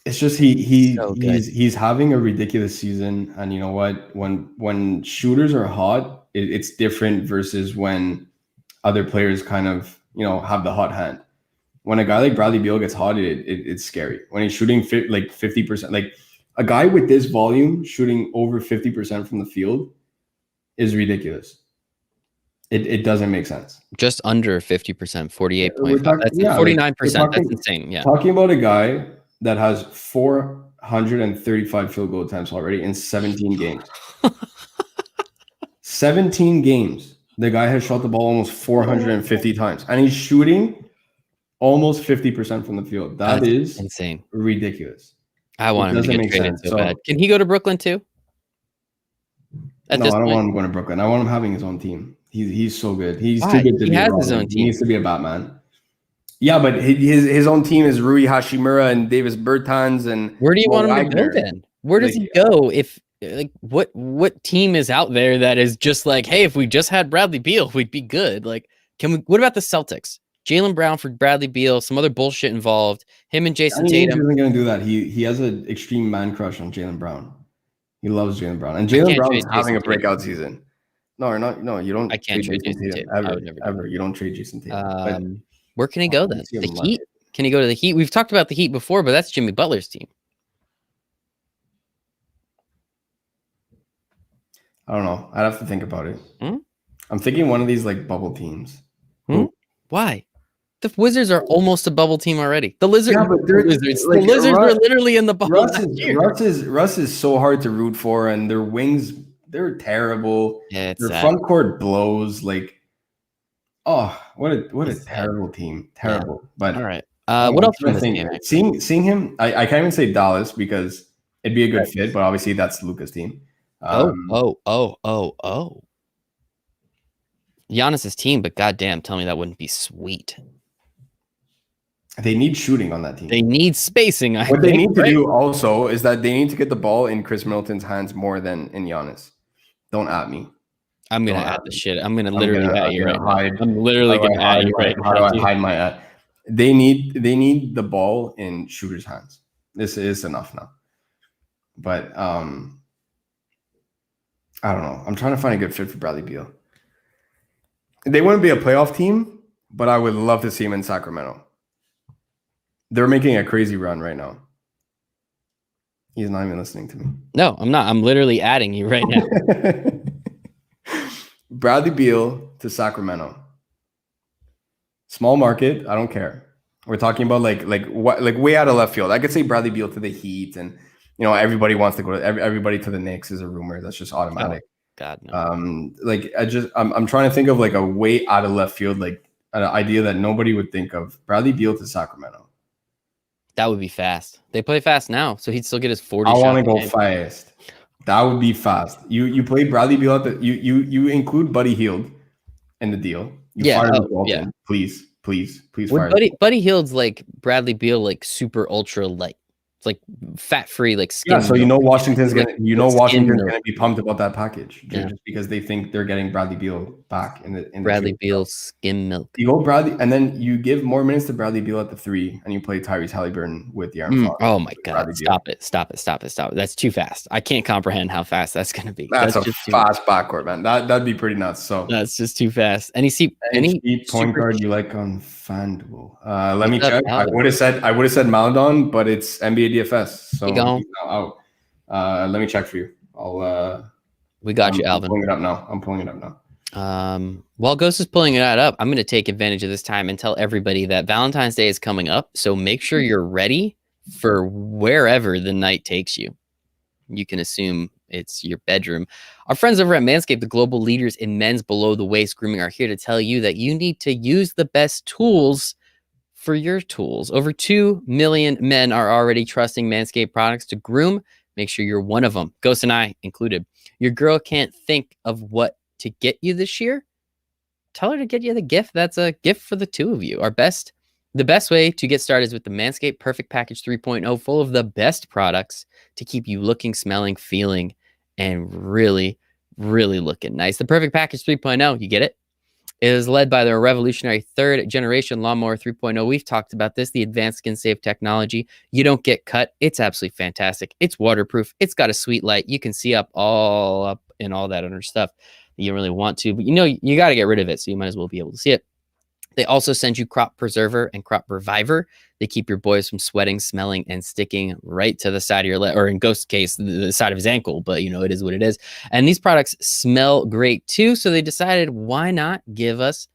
Speaker 2: It's just he's having a ridiculous season, and you know what? When shooters are hot, it's different versus when other players kind of have the hot hand. When a guy like Bradley Beal gets hot, it's scary. When he's shooting like 50%, like a guy with this volume shooting over 50% from the field is ridiculous. It doesn't make sense.
Speaker 1: Just under 50%, 48.5. That's 49%. That's insane. Yeah.
Speaker 2: Talking about a guy that has 435 field goal attempts already in 17 games. 17 games. The guy has shot the ball almost 450 times, and he's shooting almost 50% from the field. That's
Speaker 1: insane.
Speaker 2: Ridiculous.
Speaker 1: I want him to get traded so bad. Can he go to Brooklyn too?
Speaker 2: I don't want him going to Brooklyn. I want him having his own team. He's so good. He's too good to be.
Speaker 1: He has his own team.
Speaker 2: He needs to be a Batman. Yeah, but his own team is Rui Hashimura and Davis Bertans and.
Speaker 1: Where do you want him to go then? Where does he go if what team is out there that is just like, hey, if we just had Bradley Beal, we'd be good. Like, what about the Celtics? Jaylen Brown for Bradley Beal, some other bullshit involved. Him and Jason Tatum.
Speaker 2: He isn't going to do that. He has an extreme man crush on Jaylen Brown. He loves Jaylen Brown, and Jaylen Brown is having a breakout season. No, you don't.
Speaker 1: I can't trade Jason Tatum
Speaker 2: ever. You don't trade Jason Tatum.
Speaker 1: Where can he go then? The Heat? Can he go to the Heat? We've talked about the Heat before, but that's Jimmy Butler's team.
Speaker 2: I don't know. I'd have to think about it. I'm thinking one of these like bubble teams.
Speaker 1: Why? The Wizards are almost a bubble team already. The Lizards,
Speaker 2: the
Speaker 1: Lizards were literally in the bubble.
Speaker 2: Russ is so hard to root for, and their wings, they're terrible.
Speaker 1: Yeah,
Speaker 2: their front court blows. Like, oh, what a terrible team. Terrible. Yeah. But
Speaker 1: all right. What else from this game?
Speaker 2: Seeing him, I can't even say Dallas because it'd be a good fit, but obviously that's Luka's team.
Speaker 1: Giannis's team, but goddamn, tell me that wouldn't be sweet.
Speaker 2: They need shooting on that team.
Speaker 1: They need spacing.
Speaker 2: They need to do also is that they need to get the ball in Chris Middleton's hands more than in Giannis. Don't at me.
Speaker 1: I'm gonna add the shit. I'm gonna literally at you right now. I'm literally gonna add you right now.
Speaker 2: How do I hide my ad? They need the ball in shooters' hands. This is enough now. But I don't know. I'm trying to find a good fit for Bradley Beal. They wouldn't be a playoff team, but I would love to see him in Sacramento. They're making a crazy run right now. He's not even listening to me.
Speaker 1: No, I'm not. I'm literally adding you right now.
Speaker 2: Bradley Beal to Sacramento. Small market. I don't care. We're talking about like way out of left field. I could say Bradley Beal to the Heat, and everybody wants to go to everybody to the Knicks is a rumor. That's just automatic.
Speaker 1: Oh, God, no.
Speaker 2: I'm trying to think of like a way out of left field, like an idea that nobody would think of. Bradley Beal to Sacramento.
Speaker 1: That would be fast. They play fast now, so he'd still get his 40.
Speaker 2: I want to go fast. That would be fast. You play Bradley Beal at the you include Buddy Hield in the deal. Please fire.
Speaker 1: Buddy Hield's like Bradley Beal, like super ultra light. It's like fat free, like skin.
Speaker 2: Yeah, so Washington's gonna be pumped about that package just because they think they're getting Bradley Beal back in the
Speaker 1: Bradley Beal skim milk.
Speaker 2: You go Bradley, and then you give more minutes to Bradley Beal at the 3, and you play Tyrese Halliburton with De'Aaron Fox.
Speaker 1: Oh my God! Stop it! That's too fast. I can't comprehend how fast that's gonna be.
Speaker 2: That's a fast backcourt, man. That'd be pretty nuts. So
Speaker 1: that's just too fast. Any
Speaker 2: point guard you like on FanDuel? Let me check. I would have said Maladon, but it's NBA DFS, so he's now out. Let me check for you.
Speaker 1: We got you, Alvin.
Speaker 2: I'm pulling it up now.
Speaker 1: While Ghost is pulling it up, I'm going to take advantage of this time and tell everybody that Valentine's Day is coming up. So make sure you're ready for wherever the night takes you. You can assume it's your bedroom. Our friends over at Manscaped, the global leaders in men's below the waist grooming, are here to tell you that you need to use the best tools for your tools. Over 2 million men are already trusting Manscaped products to groom. Make sure you're one of them, Ghost and I included. Your girl can't think of what to get you this year? Tell her to get you the gift that's a gift for the two of you. The best way to get started is with the Manscaped Perfect Package 3.0, full of the best products to keep you looking, smelling, feeling, and really, really looking nice. The Perfect Package 3.0, you get it? It is led by their revolutionary third generation Lawnmower 3.0. We've talked about this, the advanced skin safe technology. You don't get cut. It's absolutely fantastic. It's waterproof. It's got a sweet light. You can see up and all that other stuff that you don't really want to, but you got to get rid of it. So you might as well be able to see it. They also send you Crop Preserver and Crop Reviver. They keep your boys from sweating, smelling, and sticking right to the side of your leg, or in Ghost's case, the side of his ankle, but it is what it is. And these products smell great too, so they decided, why not give us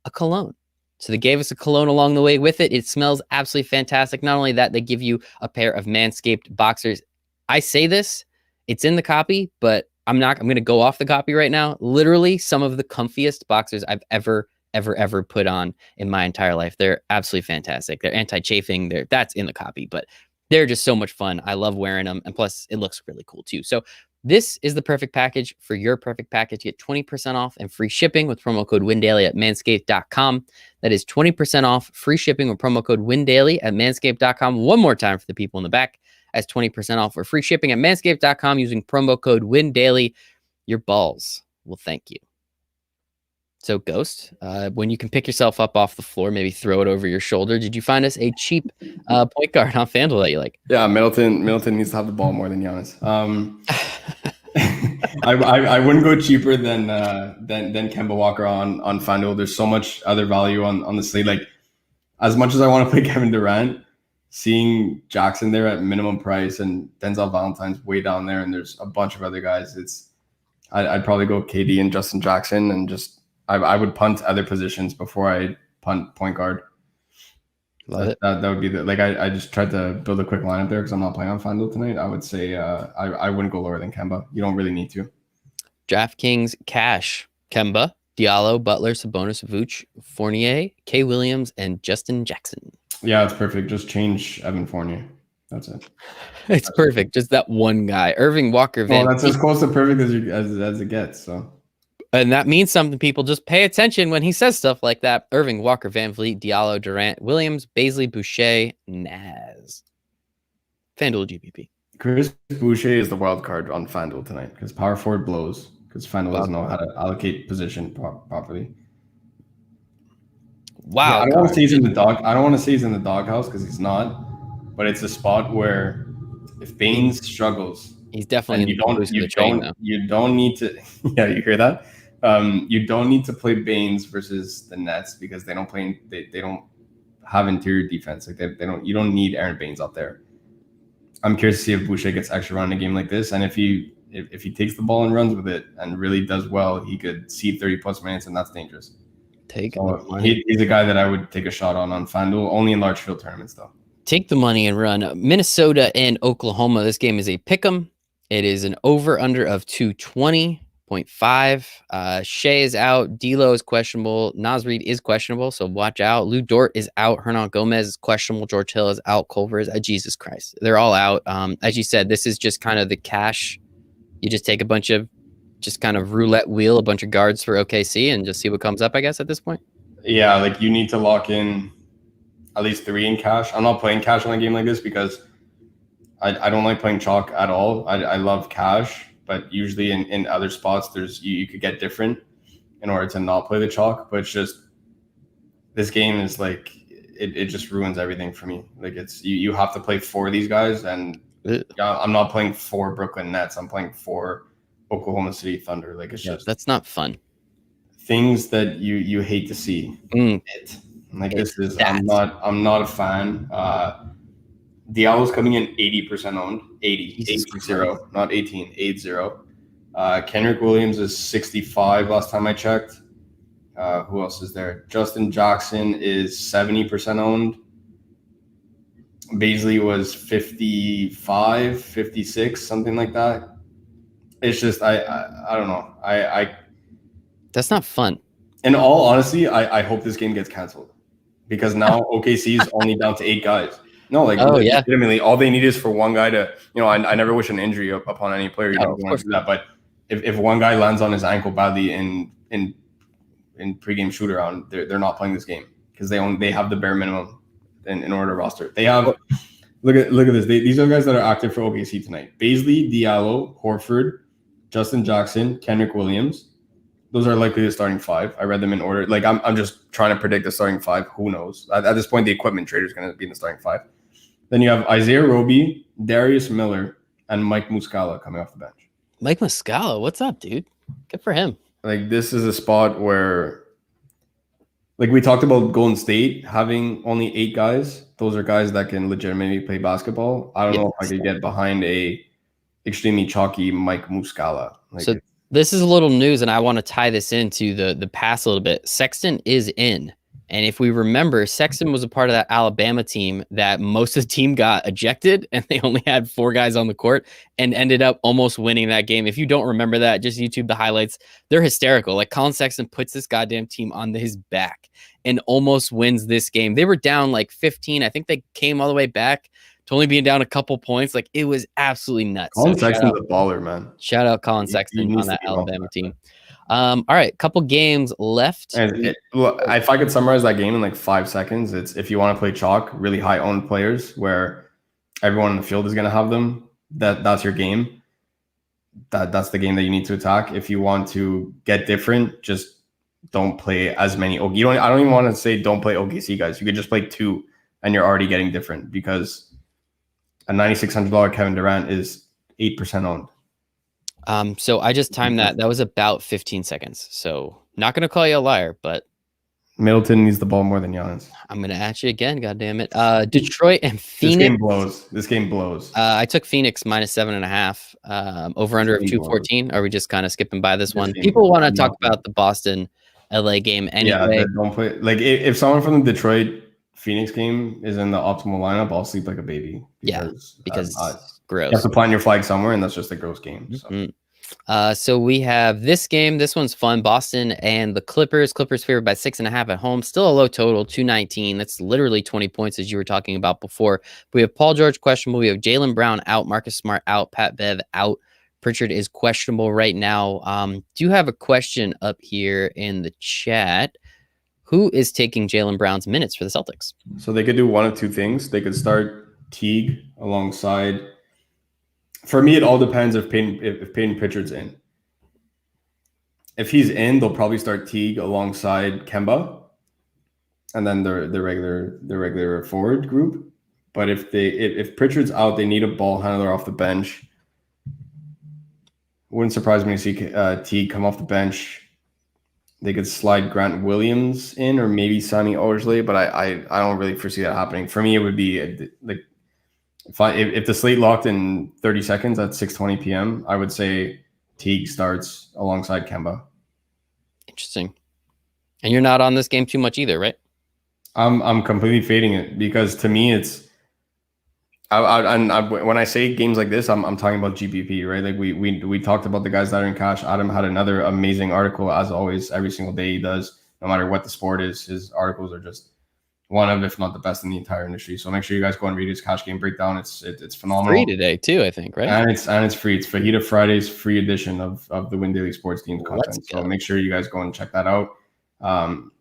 Speaker 1: a cologne? So they gave us a cologne along the way with it. It smells absolutely fantastic. Not only that, they give you a pair of Manscaped boxers. I say this, it's in the copy, but I'm going to go off the copy right now. Literally some of the comfiest boxers I've ever put on in my entire life. They're absolutely fantastic. They're anti-chafing. That's in the copy, but they're just so much fun. I love wearing them. And plus it looks really cool too. So this is the perfect package for your perfect package. Get 20% off and free shipping with promo code WINDAILY at manscaped.com. That is 20% off free shipping with promo code WINDAILY at manscaped.com. One more time for the people in the back, as 20% off for free shipping at manscaped.com using promo code WINDAILY. Your balls will thank you. So, Ghost, when you can pick yourself up off the floor, maybe throw it over your shoulder. Did you find us a cheap point guard on FanDuel that you like?
Speaker 2: Yeah, Middleton needs to have the ball more than Giannis. I wouldn't go cheaper than Kemba Walker on FanDuel. There's so much other value on the slate. Like, as much as I want to play Kevin Durant, seeing Jackson there at minimum price and Denzel Valentine's way down there, and there's a bunch of other guys. I'd probably go KD and Justin Jackson, and just I would punt other positions before I punt point guard. That would be I just tried to build a quick lineup there because I'm not playing on FanDuel tonight. I would say I wouldn't go lower than Kemba. You don't really need to.
Speaker 1: DraftKings cash: Kemba, Diallo, Butler, Sabonis, Vooch, Fournier, K. Williams, and Justin Jackson.
Speaker 2: Yeah, it's perfect. Just change Evan Fournier. That's it.
Speaker 1: It's perfect. Just that one guy. Irving Walker.
Speaker 2: Well, that's as close to perfect as it gets. So.
Speaker 1: And that means something. People just pay attention when he says stuff like that. Irving, Walker, Van Vliet, Diallo, Durant, Williams, Baisley, Boucher, Naz. FanDuel GPP.
Speaker 2: Chris Boucher is the wild card on FanDuel tonight because power forward blows because FanDuel doesn't know how to allocate position properly.
Speaker 1: Wow.
Speaker 2: Yeah, I don't want to say he's in the dog. I don't want to say he's in the doghouse because he's not. But it's a spot where if Baines struggles,
Speaker 1: he's definitely
Speaker 2: you don't need to. Yeah, you hear that? You don't need to play Baines versus the Nets because they don't play. They don't have interior defense. Like they don't. You don't need Aaron Baines out there. I'm curious to see if Boucher gets extra run in a game like this, and if he takes the ball and runs with it and really does well, he could see 30 plus minutes, and that's dangerous. He's a guy that I would take a shot on FanDuel, only in large field tournaments though.
Speaker 1: Take the money and run. Minnesota and Oklahoma. This game is a pick'em. It is an over/under of 220.5. Shea is out. D'Lo is questionable. Naz Reid is questionable, so watch out. Lou Dort is out. Hernan Gomez is questionable. George Hill is out. Culver is out. Jesus Christ. They're all out. As you said, this is just kind of the cash. You just take a bunch of, just kind of roulette wheel a bunch of guards for OKC and just see what comes up, I guess, at this point.
Speaker 2: Yeah, like you need to lock in at least 3 in cash. I'm not playing cash on a game like this because I don't like playing chalk at all. I love cash, but usually in other spots, you could get different in order to not play the chalk. But it's just, this game is like, it just ruins everything for me. Like it's, you have to play for these guys, and I'm not playing for Brooklyn Nets. I'm playing for Oklahoma City Thunder. Like it's just,
Speaker 1: that's not fun.
Speaker 2: Things that you hate to see. I'm not a fan. Diallo's coming in 80% owned. 80, not 18, 80. Kenrick Williams is 65 last time I checked. Who else is there? Justin Jackson is 70% owned. Baisley was 55, 56, something like that. It's just, I don't know.
Speaker 1: That's not fun.
Speaker 2: In all honesty, I hope this game gets canceled. because now OKC is only down to 8 guys. No, like legitimately, all they need is for one guy to, I never wish an injury upon any player. You don't want to do that, but if one guy lands on his ankle badly in pregame shoot around, they're not playing this game because they have the bare minimum in order to roster. They have look at this. These are the guys that are active for OKC tonight: Baisley, Diallo, Horford, Justin Jackson, Kendrick Williams. Those are likely the starting 5. I read them in order. Like I'm just trying to predict the starting 5. Who knows? At this point, the equipment trader is going to be in the starting 5. Then you have Isaiah Roby, Darius Miller, and Mike Muscala coming off the bench.
Speaker 1: Mike Muscala, what's up, dude? Good for him.
Speaker 2: Like this is a spot where, like we talked about Golden State having only 8 guys. Those are guys that can legitimately play basketball. I don't know if I could get behind a extremely chalky Mike Muscala.
Speaker 1: So this is a little news, and I want to tie this into the pass a little bit. Sexton is in. And if we remember, Sexton was a part of that Alabama team that most of the team got ejected, and they only had 4 guys on the court and ended up almost winning that game. If you don't remember that, just YouTube the highlights. They're hysterical. Like Colin Sexton puts this goddamn team on his back and almost wins this game. They were down like 15. I think they came all the way back to only being down a couple points. Like it was absolutely nuts.
Speaker 2: Colin Sexton's a baller, man.
Speaker 1: Shout out Colin Sexton on that Alabama team. All right, couple games left.
Speaker 2: And if I could summarize that game in like 5 seconds, it's if you want to play chalk, really high owned players where everyone in the field is going to have them. That's your game. That's the game that you need to attack. If you want to get different, just don't play as many. I don't even want to say don't play OKC guys. You could just play 2, and you're already getting different because a $9,600 Kevin Durant is 8% owned.
Speaker 1: So I just timed that. That was about 15 seconds. So not going to call you a liar, but
Speaker 2: Middleton needs the ball more than Giannis.
Speaker 1: I'm going to at you again. God damn it. Detroit and Phoenix.
Speaker 2: This game blows.
Speaker 1: I took Phoenix -7.5, over under of 214. Are we just kind of skipping by this one? People want to talk about the Boston LA game anyway.
Speaker 2: Yeah, don't play. Like if someone from the Detroit Phoenix game is in the optimal lineup, I'll sleep like a baby.
Speaker 1: Because gross.
Speaker 2: You have to plant your flag somewhere, and that's just a gross game. So.
Speaker 1: Mm-hmm. So we have this game. This one's fun. Boston and the Clippers. Clippers favored by 6.5 at home. Still a low total, 219. That's literally 20 points, as you were talking about before. We have Paul George questionable. We have Jaylen Brown out. Marcus Smart out. Pat Bev out. Pritchard is questionable right now. Do you have a question up here in the chat? Who is taking Jaylen Brown's minutes for the Celtics?
Speaker 2: So they could do one of 2 things. They could start Teague alongside. For me, it all depends if Peyton Pritchard's in. If he's in, they'll probably start Teague alongside Kemba, and then the regular forward group. But if Pritchard's out, they need a ball handler off the bench. Wouldn't surprise me to see Teague come off the bench. They could slide Grant Williams in, or maybe Sonny Ojerle, but I don't really foresee that happening. For me, it would be like. If the slate locked in 30 seconds at 6:20 p.m., I would say Teague starts alongside Kemba.
Speaker 1: Interesting. And you're not on this game too much either, right?
Speaker 2: I'm completely fading it because to me it's. When I say games like this, I'm talking about GPP, right? Like we talked about the guys that are in cash. Adam had another amazing article, as always. Every single day he does, no matter what the sport is. His articles are just one of, if not the best in the entire industry. So make sure you guys go and read his cash game breakdown. It's phenomenal.
Speaker 1: Free today too, I think, right?
Speaker 2: And it's free. It's Fajita Friday's free edition of the Win Daily Sports Team content. So make sure you guys go and check that out. I'm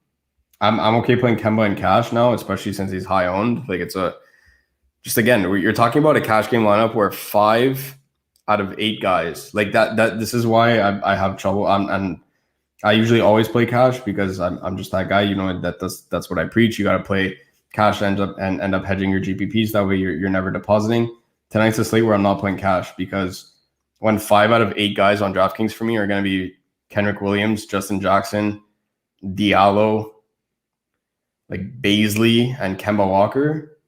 Speaker 2: okay playing Kemba in cash now, especially since he's high owned. Like you're talking about a cash game lineup where 5 out of 8 guys like that. This is why I have trouble. And I usually always play cash because I'm just that guy. That's what I preach. You got to play cash to end up hedging your GPPs. That way you're never depositing. Tonight's a slate where I'm not playing cash because when 5 out of 8 guys on DraftKings for me are going to be Kendrick Williams, Justin Jackson, Diallo, like Baisley, and Kemba Walker.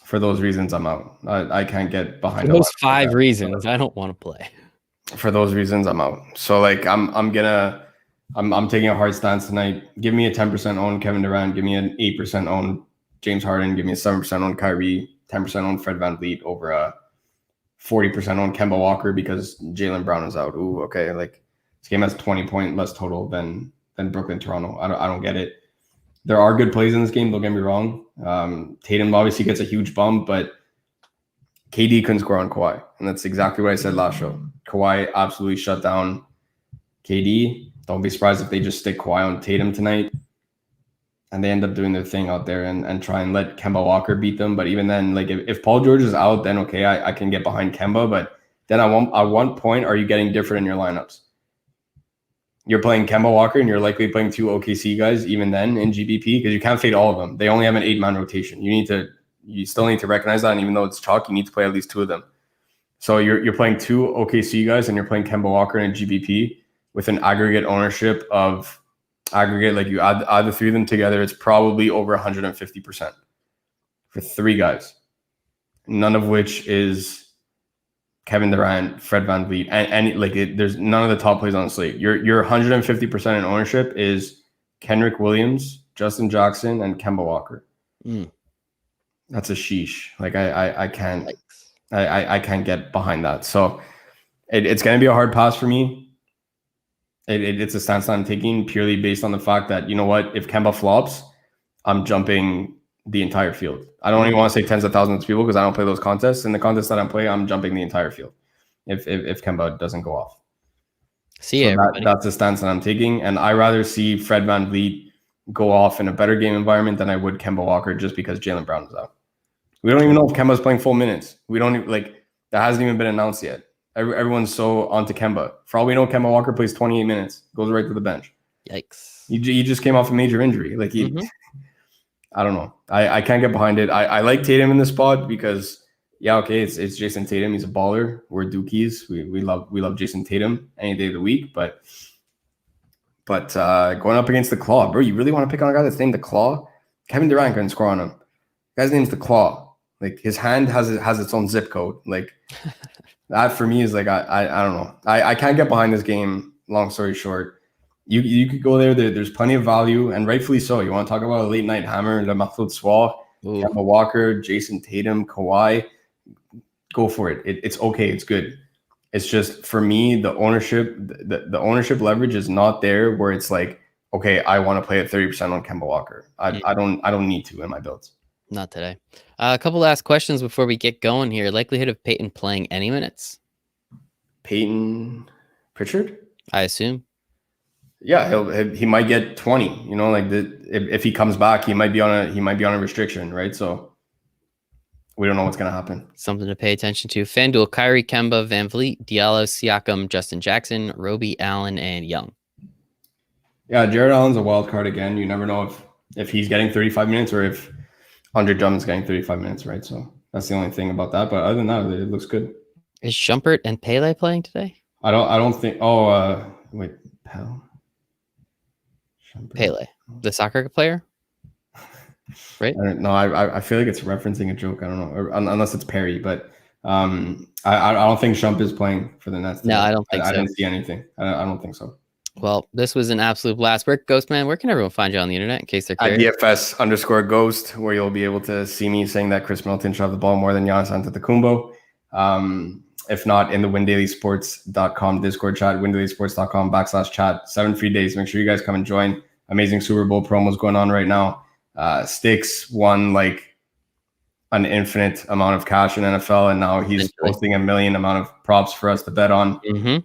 Speaker 2: For those reasons, I'm out. I can't get behind
Speaker 1: for those 5 reasons. I don't want to play.
Speaker 2: For those reasons, I'm out. So like I'm taking a hard stance tonight. Give me a 10% owned Kevin Durant. Give me an 8% owned James Harden. Give me a 7% owned Kyrie. 10% owned Fred VanVleet over a 40% owned Kemba Walker because Jaylen Brown is out. Ooh, okay. Like this game has 20 point less total than Brooklyn Toronto. I don't get it. There are good plays in this game, don't get me wrong. Tatum obviously gets a huge bump, but KD couldn't score on Kawhi. And that's exactly what I said last show. Kawhi absolutely shut down KD. Don't be surprised if they just stick Kawhi on Tatum tonight. And they end up doing their thing out there and try and let Kemba Walker beat them. But even then, like if Paul George is out, then okay, I can get behind Kemba. But then at one point, are you getting different in your lineups? You're playing Kemba Walker and you're likely playing 2 OKC guys even then in GBP because you can't fade all of them. They only have an 8-man rotation. You still need to recognize that. And even though it's chalk, you need to play at least 2 of them. So you're playing 2 OKC guys and you're playing Kemba Walker in a GBP with an aggregate ownership of like you add the 3 of them together, it's probably over 150% for 3 guys, none of which is Kevin Durant, Fred VanVleet, and there's none of the top plays on the slate. Your 150% in ownership is Kenrich Williams, Justin Jackson, and Kemba Walker. That's a sheesh. Like I can't get behind that. So it's going to be a hard pass for me. It's a stance that I'm taking purely based on the fact that, you know what, if Kemba flops, I'm jumping the entire field. I don't even want to say tens of thousands of people because I don't play those contests. In the contest that I'm playing, I'm jumping the entire field if Kemba doesn't go off. That's the stance that I'm taking. And I rather see Fred VanVleet go off in a better game environment than I would Kemba Walker just because Jaylen Brown is out. We don't even know if Kemba's playing full minutes. We don't even, that hasn't even been announced yet. Everyone's so onto Kemba. For all we know, Kemba Walker plays 28 minutes, goes right to the bench.
Speaker 1: Yikes.
Speaker 2: He just came off a major injury. I don't know. I can't get behind it. I like Tatum in this spot because, it's Jason Tatum. He's a baller. We're Dookies. We love Jason Tatum any day of the week. But going up against the Claw, bro, you really want to pick on a guy that's named the Claw? Kevin Durant couldn't score on him. The guy's name's the Claw. Like his hand has its own zip code. Like that for me is like I don't know. I can't get behind this game. Long story short. You could go there. There's plenty of value, and rightfully so. You want to talk about a late night hammer, the Mahmoud Swall, Kemba Walker, Jason Tatum, Kawhi. Go for it. It's okay. It's good. It's just for me, the ownership leverage is not there where it's like, okay, I want to play at 30% on Kemba Walker. I don't need to in my builds.
Speaker 1: Not today. A couple last questions before we get going here. Likelihood of Peyton playing any minutes?
Speaker 2: Peyton Pritchard?
Speaker 1: I assume.
Speaker 2: Yeah, he might get 20. You know, if he comes back, he might be on a restriction, right? So we don't know what's gonna happen.
Speaker 1: Something to pay attention to. FanDuel: Kyrie, Kemba, VanVleet, Diallo, Siakam, Justin Jackson, Roby, Allen, and Young.
Speaker 2: Yeah, Jared Allen's a wild card again. You never know if he's getting 35 minutes or if Andre Drummond's getting 35 minutes, right? So that's the only thing about that. But other than that, it looks good.
Speaker 1: Is Shumpert and Pele playing today?
Speaker 2: I don't think. Oh, wait,
Speaker 1: Pele, the soccer player, right?
Speaker 2: I feel like it's referencing a joke. I don't know, unless it's Perry, but I don't think Shump is playing for the Nets.
Speaker 1: No, I don't think so.
Speaker 2: I didn't see anything. I don't think so.
Speaker 1: Well, this was an absolute blast. Ghostman, where can everyone find you on the internet in case they're curious?
Speaker 2: At DFS_Ghost, where you'll be able to see me saying that Chris Middleton should have the ball more than Giannis Antetokounmpo. If not, in the WinDailySports.com Discord chat, WinDailySports.com/chat. 7 free days. Make sure you guys come and join. Amazing Super Bowl promos going on right now. Sticks won like an infinite amount of cash in NFL, and now he's posting a million amount of props for us to bet on.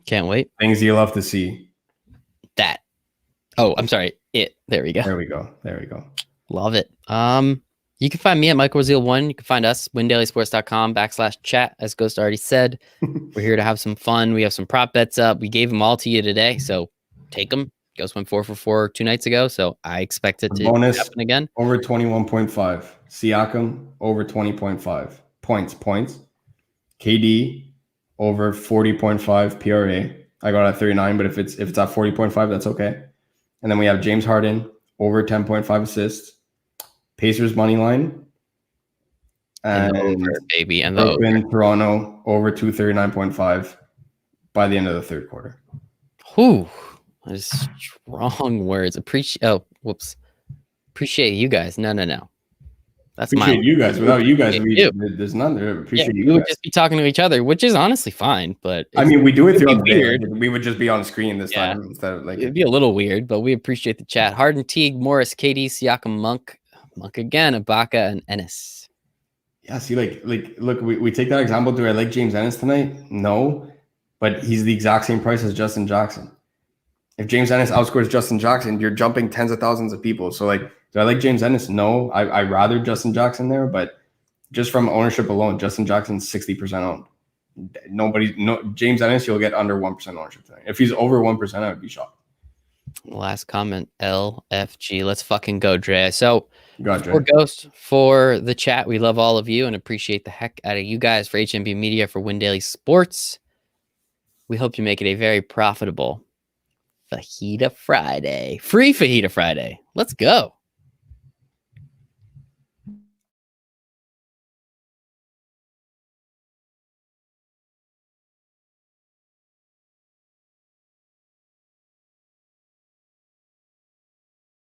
Speaker 1: Can't wait.
Speaker 2: Things you love to see.
Speaker 1: That. Oh, I'm sorry. There we go.
Speaker 2: There we go.
Speaker 1: Love it. You can find me at MichaelRazile1. You can find us, WinDailySports.com/chat, as Ghost already said. We're here to have some fun. We have some prop bets up. We gave them all to you today, so take them. Ghost went 4 for 4 2 nights ago, so I expect it to happen again.
Speaker 2: Over 21.5. Siakam, over 20.5. Points. KD, over 40.5 PRA. I got at 39, but if it's at 40.5, that's okay. And then we have James Harden, over 10.5 assists. Pacers money line. And
Speaker 1: over, baby. And
Speaker 2: Brooklyn, Toronto, over 239.5 by the end of the third quarter.
Speaker 1: Whew. That is strong words. Appreciate you guys. No. That's
Speaker 2: Appreciate
Speaker 1: my
Speaker 2: you guys. Without you guys,
Speaker 1: appreciate you.
Speaker 2: there's none there. Appreciate
Speaker 1: We
Speaker 2: you
Speaker 1: would
Speaker 2: guys.
Speaker 1: just be talking to each other, which is honestly fine, but
Speaker 2: I mean, we do it
Speaker 1: it'd be
Speaker 2: throughout the day.
Speaker 1: weird.
Speaker 2: Like, we would just be on screen this
Speaker 1: Yeah.
Speaker 2: time instead of like.
Speaker 1: It'd be a little weird, but we appreciate the chat. Harden, Teague, Morris, KD, Siakam, Monk again, Ibaka, and Ennis.
Speaker 2: Yeah, see, look, we take that example. Do I like James Ennis tonight? No, but he's the exact same price as Justin Jackson. If James Ennis outscores Justin Jackson, you're jumping tens of thousands of people. So, like, do I like James Ennis? No, I rather Justin Jackson there, but just from ownership alone, Justin Jackson's 60% owned. James Ennis, you'll get under 1% ownership tonight. If he's over 1%, I would be shocked.
Speaker 1: Last comment, LFG. Let's fucking go, Dre. So,
Speaker 2: Gotcha.
Speaker 1: for Ghost, for the chat, we love all of you and appreciate the heck out of you guys. For HNB Media, for Win Daily Sports, we hope you make it a very profitable Fajita Friday. Free Fajita Friday. Let's go.